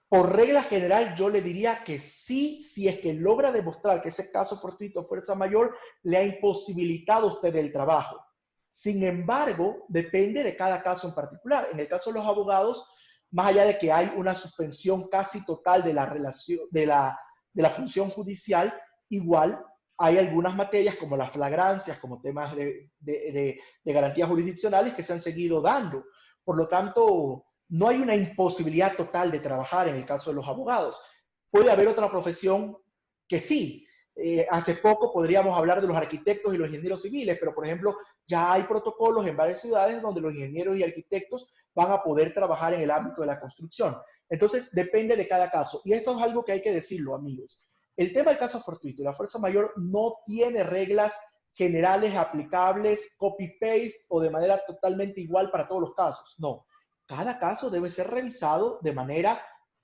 Por regla general, yo le diría que sí, si es que logra demostrar que ese caso fortuito o fuerza mayor le ha imposibilitado a usted el trabajo. Sin embargo, depende de cada caso en particular. En el caso de los abogados, más allá de que hay una suspensión casi total de la relación, de la función judicial, igual hay algunas materias como las flagrancias, como temas de garantías jurisdiccionales que se han seguido dando. Por lo tanto, no hay una imposibilidad total de trabajar en el caso de los abogados. Puede haber otra profesión que sí. Hace poco podríamos hablar de los arquitectos y los ingenieros civiles, pero por ejemplo, ya hay protocolos en varias ciudades donde los ingenieros y arquitectos van a poder trabajar en el ámbito de la construcción. Entonces, depende de cada caso. Y esto es algo que hay que decirlo, amigos. El tema del caso fortuito y la fuerza mayor no tiene reglas generales aplicables, copy-paste o de manera totalmente igual para todos los casos. No. Cada caso debe ser revisado de manera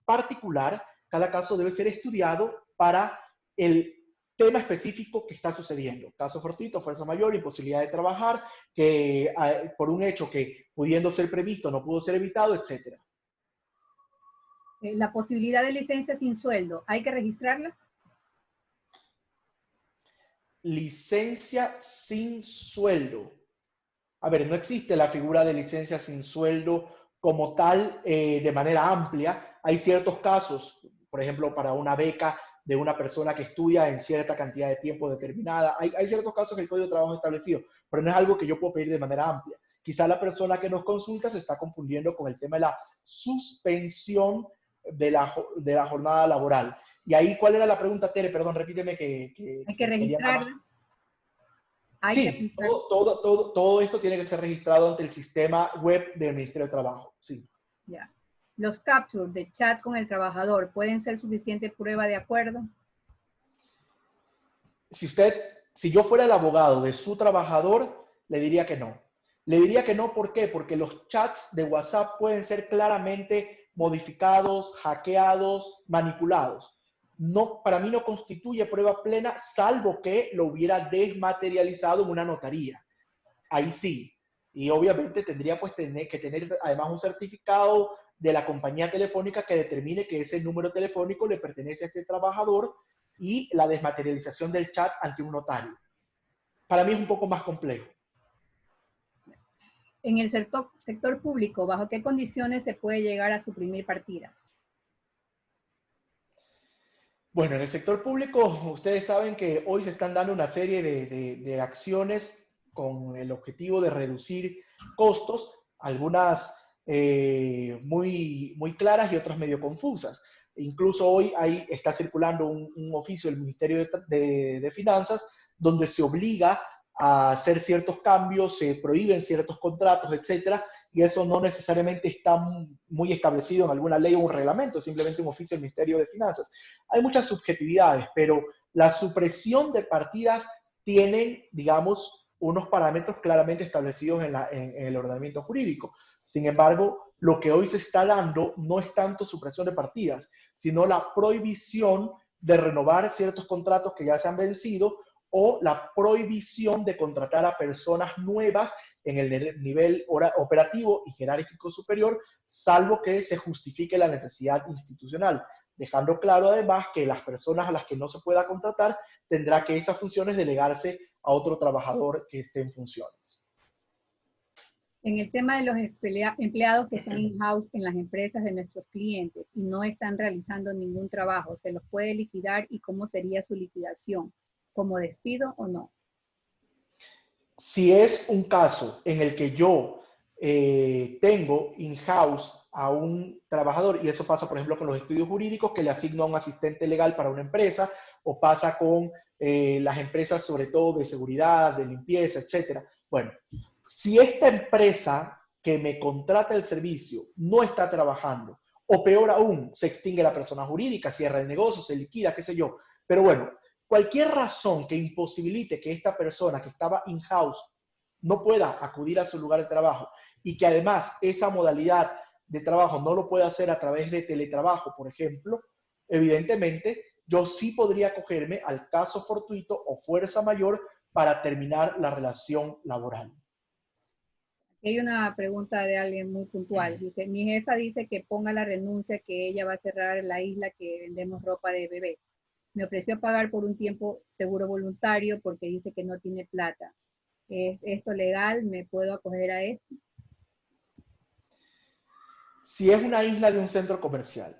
particular, cada caso debe ser estudiado para el tema específico que está sucediendo. Caso fortuito, fuerza mayor, imposibilidad de trabajar, que por un hecho que pudiendo ser previsto no pudo ser evitado, etc. La posibilidad de licencia sin sueldo, ¿hay que registrarla? Licencia sin sueldo. A ver, no existe la figura de licencia sin sueldo como tal de manera amplia. Hay ciertos casos, por ejemplo, para una beca de una persona que estudia en cierta cantidad de tiempo determinada. Hay ciertos casos que el Código de Trabajo establecido, pero no es algo que yo puedo pedir de manera amplia. Quizá la persona que nos consulta se está confundiendo con el tema de la suspensión de la jornada laboral. Y ahí, ¿cuál era la pregunta, Tere? Perdón, repíteme que Hay que registrarla. Sí, todo esto tiene que ser registrado ante el sistema web del Ministerio de Trabajo. Sí. Ya. Los captures de chat con el trabajador pueden ser suficiente prueba de acuerdo. Si yo fuera el abogado de su trabajador, le diría que no. Le diría que no, ¿por qué? Porque los chats de WhatsApp pueden ser claramente modificados, hackeados, manipulados. No, para mí no constituye prueba plena, salvo que lo hubiera desmaterializado en una notaría. Ahí sí. Y obviamente tendría pues que tener además un certificado de la compañía telefónica que determine que ese número telefónico le pertenece a este trabajador y la desmaterialización del chat ante un notario. Para mí es un poco más complejo. En el sector público, ¿bajo qué condiciones se puede llegar a suprimir partidas? Bueno, en el sector público, ustedes saben que hoy se están dando una serie de acciones con el objetivo de reducir costos, algunas muy claras y otras medio confusas. Incluso hoy ahí está circulando un oficio del Ministerio de Finanzas donde se obliga a hacer ciertos cambios, se prohíben ciertos contratos, etcétera, y eso no necesariamente está muy establecido en alguna ley o un reglamento, es simplemente un oficio del Ministerio de Finanzas. Hay muchas subjetividades, pero la supresión de partidas tienen, digamos, unos parámetros claramente establecidos en el ordenamiento jurídico. Sin embargo, lo que hoy se está dando no es tanto supresión de partidas, sino la prohibición de renovar ciertos contratos que ya se han vencido o la prohibición de contratar a personas nuevas en el nivel operativo y jerárquico superior, salvo que se justifique la necesidad institucional, dejando claro además que las personas a las que no se pueda contratar tendrá que esas funciones delegarse a otro trabajador que esté en funciones. En el tema de los empleados que están in-house en las empresas de nuestros clientes y no están realizando ningún trabajo, ¿se los puede liquidar y cómo sería su liquidación? ¿Como despido o no? Si es un caso en el que yo tengo in-house a un trabajador, y eso pasa, por ejemplo, con los estudios jurídicos, que le asigno a un asistente legal para una empresa, o pasa con las empresas, sobre todo de seguridad, de limpieza, etcétera. Bueno, si esta empresa que me contrata el servicio no está trabajando, o peor aún, se extingue la persona jurídica, cierra el negocio, se liquida, qué sé yo. Pero bueno, cualquier razón que imposibilite que esta persona que estaba in-house no pueda acudir a su lugar de trabajo y que además esa modalidad de trabajo no lo pueda hacer a través de teletrabajo, por ejemplo, evidentemente yo sí podría acogerme al caso fortuito o fuerza mayor para terminar la relación laboral. Hay una pregunta de alguien muy puntual. Dice, mi jefa dice que ponga la renuncia que ella va a cerrar la isla que vendemos ropa de bebé. Me ofreció pagar por un tiempo seguro voluntario porque dice que no tiene plata. ¿Es esto legal? ¿Me puedo acoger a esto? Si es una isla de un centro comercial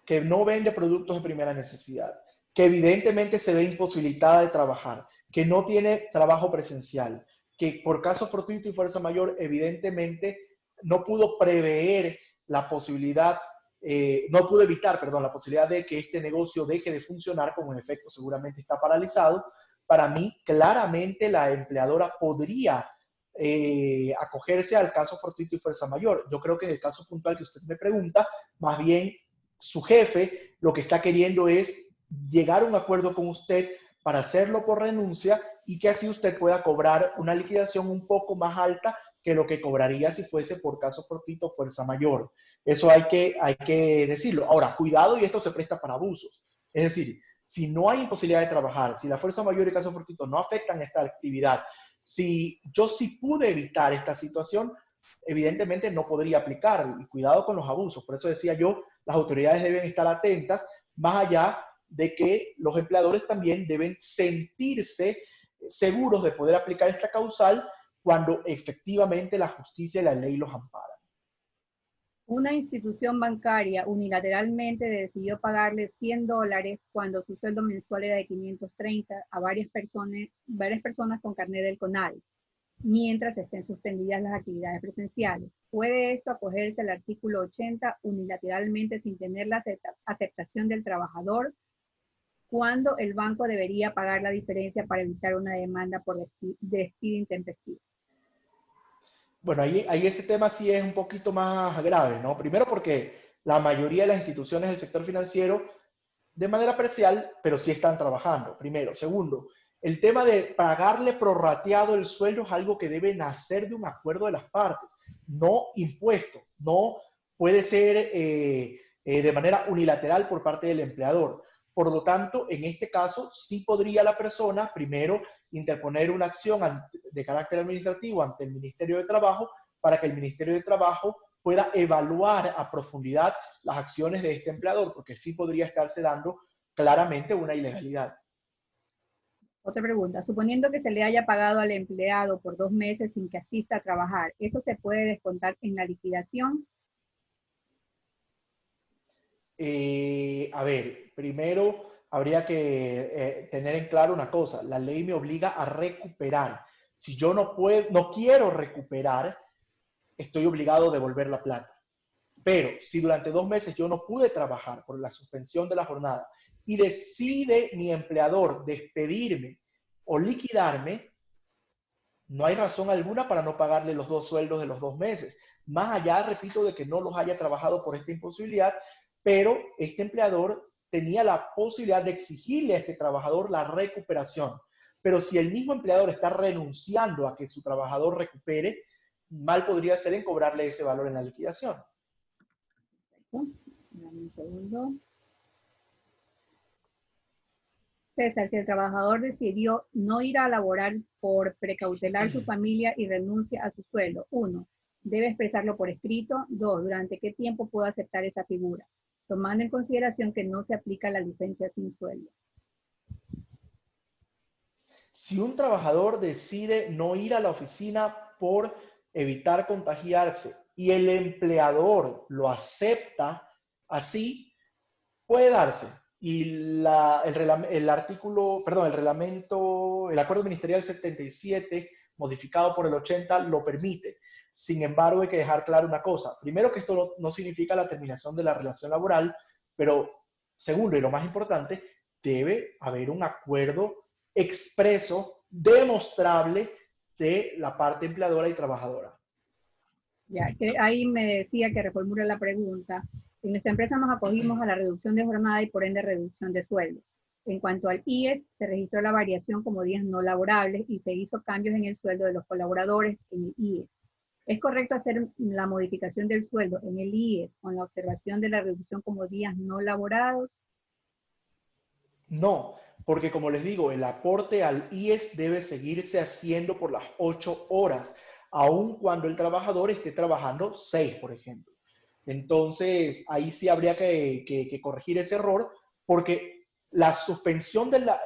que no vende productos de primera necesidad, que evidentemente se ve imposibilitada de trabajar, que no tiene trabajo presencial, que por caso fortuito y fuerza mayor evidentemente no pudo prever la posibilidad, no pudo evitar, perdón, la posibilidad de que este negocio deje de funcionar, como en efecto seguramente está paralizado, para mí claramente la empleadora podría acogerse al caso fortuito y fuerza mayor. Yo creo que en el caso puntual que usted me pregunta, más bien su jefe lo que está queriendo es llegar a un acuerdo con usted para hacerlo por renuncia y que así usted pueda cobrar una liquidación un poco más alta que lo que cobraría si fuese por caso fortuito o fuerza mayor. Eso hay que decirlo. Ahora, cuidado, y esto se presta para abusos. Es decir, si no hay imposibilidad de trabajar, si la fuerza mayor y caso fortuito no afectan esta actividad, si yo sí pude evitar esta situación, evidentemente no podría aplicar. Y cuidado con los abusos. Por eso decía yo, las autoridades deben estar atentas, más allá de que los empleadores también deben sentirse seguros de poder aplicar esta causal cuando efectivamente la justicia y la ley los amparan. Una institución bancaria unilateralmente decidió pagarle $100 cuando su sueldo mensual era de 530 a varias personas con carnet del CONADI, mientras estén suspendidas las actividades presenciales. ¿Puede esto acogerse al artículo 80 unilateralmente sin tener la aceptación del trabajador? ¿Cuándo el banco debería pagar la diferencia para evitar una demanda por despido intempestivo? Bueno, ahí ese tema sí es un poquito más grave, ¿no? Primero porque la mayoría de las instituciones del sector financiero, de manera parcial, pero sí están trabajando, primero. Segundo, el tema de pagarle prorrateado el sueldo es algo que debe nacer de un acuerdo de las partes, no impuesto, no puede ser de manera unilateral por parte del empleador. Por lo tanto, en este caso, sí podría la persona primero interponer una acción de carácter administrativo ante el Ministerio de Trabajo para que el Ministerio de Trabajo pueda evaluar a profundidad las acciones de este empleador, porque sí podría estarse dando claramente una ilegalidad. Otra pregunta. Suponiendo que se le haya pagado al empleado por 2 meses sin que asista a trabajar, ¿eso se puede descontar en la liquidación? A ver, primero habría que tener en claro una cosa. La ley me obliga a recuperar. Si yo no quiero recuperar, estoy obligado a devolver la plata. Pero si durante 2 meses yo no pude trabajar por la suspensión de la jornada y decide mi empleador despedirme o liquidarme, no hay razón alguna para no pagarle los 2 sueldos de los 2 meses. Más allá, repito, de que no los haya trabajado por esta imposibilidad, pero este empleador tenía la posibilidad de exigirle a este trabajador la recuperación. Pero si el mismo empleador está renunciando a que su trabajador recupere, mal podría ser en cobrarle ese valor en la liquidación. Dame un segundo. César, si el trabajador decidió no ir a laborar por precautelar su familia y renuncia a su sueldo, 1, debe expresarlo por escrito. 2, ¿durante qué tiempo puedo aceptar esa figura? Tomando en consideración que no se aplica la licencia sin sueldo. Si un trabajador decide no ir a la oficina por evitar contagiarse y el empleador lo acepta así, puede darse. Y el acuerdo ministerial 77, modificado por el 80, lo permite. Sin embargo, hay que dejar claro una cosa. Primero, que esto no significa la terminación de la relación laboral, pero segundo, y lo más importante, debe haber un acuerdo expreso, demostrable de la parte empleadora y trabajadora. Ya, que ahí me decía que reformule la pregunta. En nuestra empresa nos acogimos a la reducción de jornada y por ende reducción de sueldo. En cuanto al IES, se registró la variación como días no laborables y se hizo cambios en el sueldo de los colaboradores en el IES. ¿Es correcto hacer la modificación del sueldo en el IES con la observación de la reducción como días no laborados? No, porque como les digo, el aporte al IES debe seguirse haciendo por las 8 horas, aun cuando el trabajador esté trabajando 6, por ejemplo. Entonces, ahí sí habría que corregir ese error, porque la suspensión de la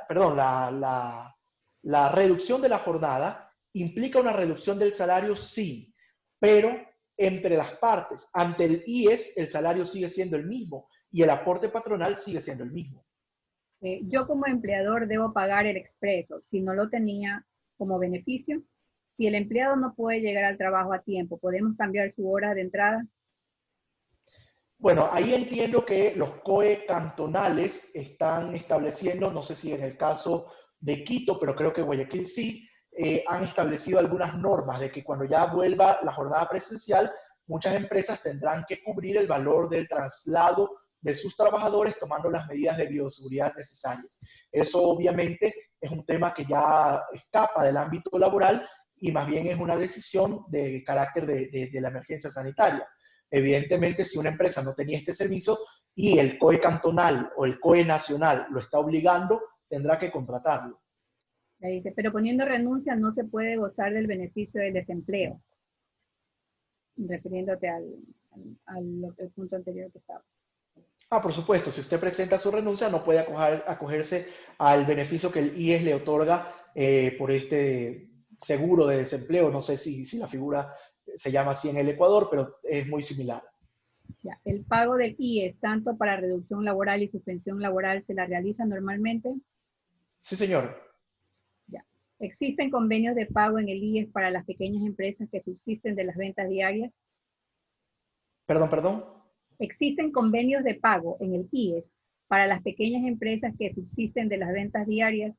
reducción de la jornada implica una reducción del salario, sí, pero entre las partes, ante el IES, el salario sigue siendo el mismo y el aporte patronal sigue siendo el mismo. Yo como empleador debo pagar el expreso si no lo tenía como beneficio. Si el empleado no puede llegar al trabajo a tiempo, ¿podemos cambiar su hora de entrada? Bueno, ahí entiendo que los COE cantonales están estableciendo, no sé si en el caso de Quito, pero creo que Guayaquil sí, han establecido algunas normas de que cuando ya vuelva la jornada presencial, muchas empresas tendrán que cubrir el valor del traslado de sus trabajadores tomando las medidas de bioseguridad necesarias. Eso obviamente es un tema que ya escapa del ámbito laboral y más bien es una decisión de carácter de la emergencia sanitaria. Evidentemente, si una empresa no tenía este servicio y el COE cantonal o el COE nacional lo está obligando, tendrá que contratarlo. Le dice, pero poniendo renuncia no se puede gozar del beneficio del desempleo, refiriéndote al punto anterior que estaba. Por supuesto, si usted presenta su renuncia, no puede acogerse al beneficio que el IES le otorga por este seguro de desempleo. No sé si la figura se llama así en el Ecuador, pero es muy similar. Ya. ¿El pago del IES, tanto para reducción laboral y suspensión laboral, se la realiza normalmente? Sí, señor. Ya. ¿Existen convenios de pago en el IES para las pequeñas empresas que subsisten de las ventas diarias? Perdón, perdón. ¿Existen convenios de pago en el IES para las pequeñas empresas que subsisten de las ventas diarias?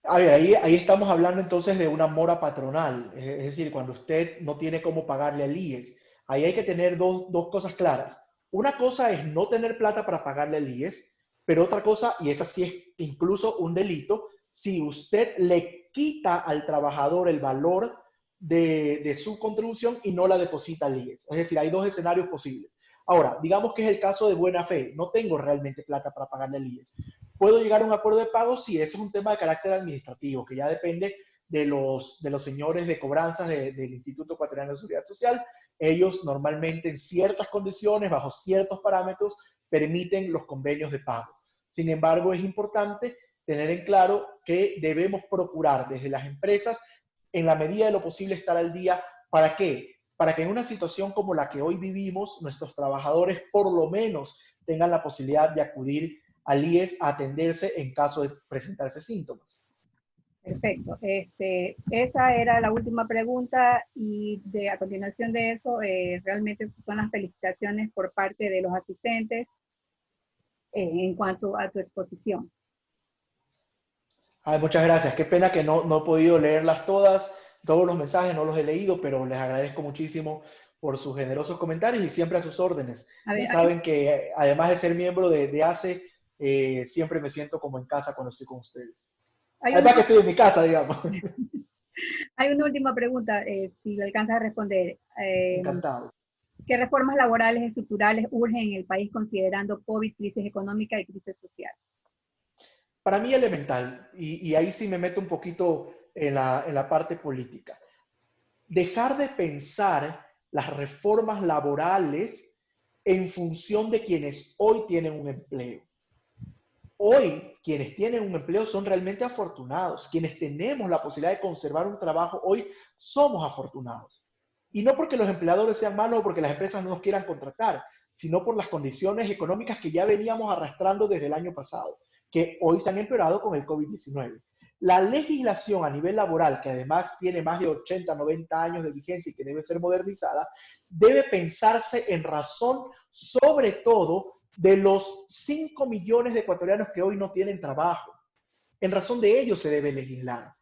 A ver, ahí estamos hablando entonces de una mora patronal, es decir, cuando usted no tiene cómo pagarle al IES. Ahí hay que tener dos cosas claras. Una cosa es no tener plata para pagarle al IES, pero otra cosa, y esa sí es incluso un delito, si usted le quita al trabajador el valor de su contribución y no la deposita al IES. Es decir, hay dos escenarios posibles. Ahora, digamos que es el caso de buena fe, no tengo realmente plata para pagarle al IES. ¿Puedo llegar a un acuerdo de pago? Sí, eso es un tema de carácter administrativo, que ya depende de los señores de cobranzas del Instituto Ecuatoriano de Seguridad Social. Ellos normalmente en ciertas condiciones, bajo ciertos parámetros, permiten los convenios de pago. Sin embargo, es importante tener en claro que debemos procurar desde las empresas, en la medida de lo posible, estar al día. ¿Para qué? Para que en una situación como la que hoy vivimos, nuestros trabajadores por lo menos tengan la posibilidad de acudir al IES a atenderse en caso de presentarse síntomas. Perfecto. Esa era la última pregunta y a continuación de eso, realmente son las felicitaciones por parte de los asistentes en cuanto a tu exposición. Ay, muchas gracias. Qué pena que no he podido leerlas todas, todos los mensajes no los he leído, pero les agradezco muchísimo por sus generosos comentarios y siempre a sus órdenes. A ver, Ya saben que además de ser miembro de ACE, siempre me siento como en casa cuando estoy con ustedes. Además que estoy en mi casa, digamos. Hay una última pregunta, si lo alcanzas a responder. Encantado. ¿Qué reformas laborales estructurales urgen en el país considerando COVID, crisis económica y crisis social? Para mí elemental, y ahí sí me meto un poquito en la parte política. Dejar de pensar las reformas laborales en función de quienes hoy tienen un empleo. Hoy, quienes tienen un empleo son realmente afortunados. Quienes tenemos la posibilidad de conservar un trabajo hoy somos afortunados. Y no porque los empleadores sean malos o porque las empresas no nos quieran contratar, sino por las condiciones económicas que ya veníamos arrastrando desde el año pasado, que hoy se han empeorado con el COVID-19. La legislación a nivel laboral, que además tiene más de 80, 90 años de vigencia y que debe ser modernizada, debe pensarse en razón, sobre todo, de los 5 millones de ecuatorianos que hoy no tienen trabajo. En razón de ello se debe legislar.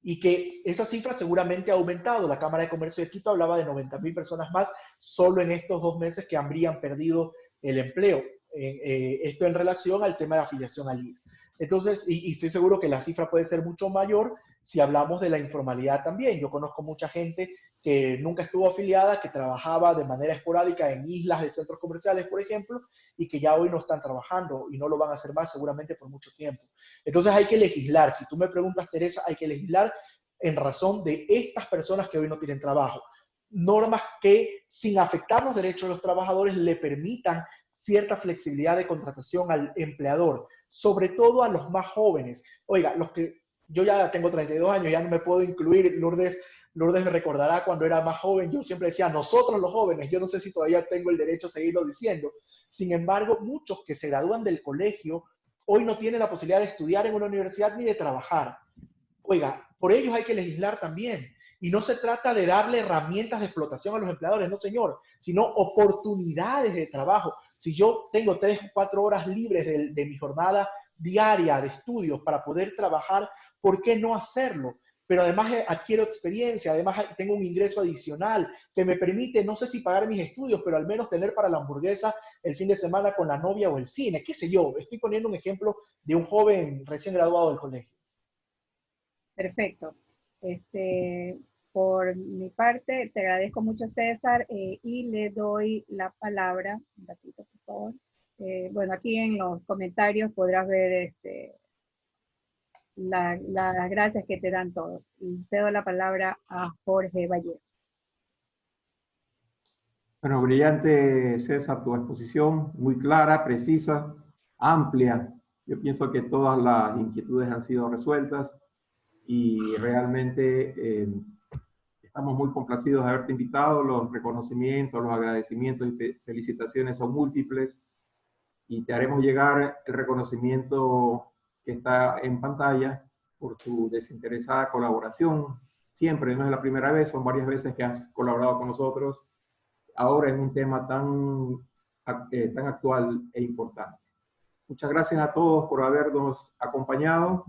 Y que esa cifra seguramente ha aumentado. La Cámara de Comercio de Quito hablaba de 90.000 personas más solo en estos 2 meses que habrían perdido el empleo. Esto en relación al tema de afiliación al IES. Entonces, y estoy seguro que la cifra puede ser mucho mayor si hablamos de la informalidad también. Yo conozco mucha gente que nunca estuvo afiliada, que trabajaba de manera esporádica en islas de centros comerciales, por ejemplo, y que ya hoy no están trabajando y no lo van a hacer más seguramente por mucho tiempo. Entonces hay que legislar. Si tú me preguntas, Teresa, hay que legislar en razón de estas personas que hoy no tienen trabajo. Normas que, sin afectar los derechos de los trabajadores, le permitan cierta flexibilidad de contratación al empleador, sobre todo a los más jóvenes. Oiga, yo ya tengo 32 años, ya no me puedo incluir. Lourdes me recordará cuando era más joven, yo siempre decía, nosotros los jóvenes, yo no sé si todavía tengo el derecho a seguirlo diciendo. Sin embargo, muchos que se gradúan del colegio hoy no tienen la posibilidad de estudiar en una universidad ni de trabajar. Oiga, por ellos hay que legislar también. Y no se trata de darle herramientas de explotación a los empleadores, no señor, sino oportunidades de trabajo. Si yo tengo 3 o 4 horas libres de mi jornada diaria de estudios para poder trabajar, ¿por qué no hacerlo? Pero además adquiero experiencia, además tengo un ingreso adicional que me permite, no sé si pagar mis estudios, pero al menos tener para la hamburguesa el fin de semana con la novia o el cine, qué sé yo. Estoy poniendo un ejemplo de un joven recién graduado del colegio. Perfecto. Por mi parte, te agradezco mucho, César, y le doy la palabra. Un ratito, por favor. Bueno, aquí en los comentarios podrás ver las gracias que te dan todos. Y cedo la palabra a Jorge Vallejo. Bueno, brillante, César, tu exposición, muy clara, precisa, amplia. Yo pienso que todas las inquietudes han sido resueltas y realmente estamos muy complacidos de haberte invitado. Los reconocimientos, los agradecimientos y felicitaciones son múltiples. Y te haremos llegar el reconocimiento que está en pantalla por tu desinteresada colaboración. Siempre, no es la primera vez, son varias veces que has colaborado con nosotros. Ahora en un tema tan actual e importante. Muchas gracias a todos por habernos acompañado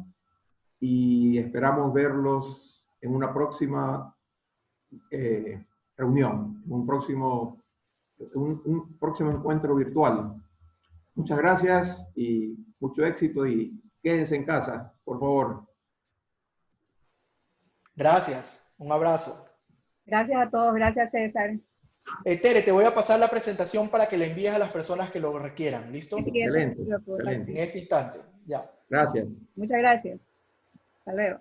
y esperamos verlos en una próxima reunión, un próximo encuentro virtual. Muchas gracias y mucho éxito y quédense en casa, por favor. Gracias, un abrazo. Gracias a todos, gracias César. Tere, te voy a pasar la presentación para que la envíes a las personas que lo requieran, ¿listo? Excelente, excelente. En este instante, ya. Gracias. Muchas gracias. Hasta luego.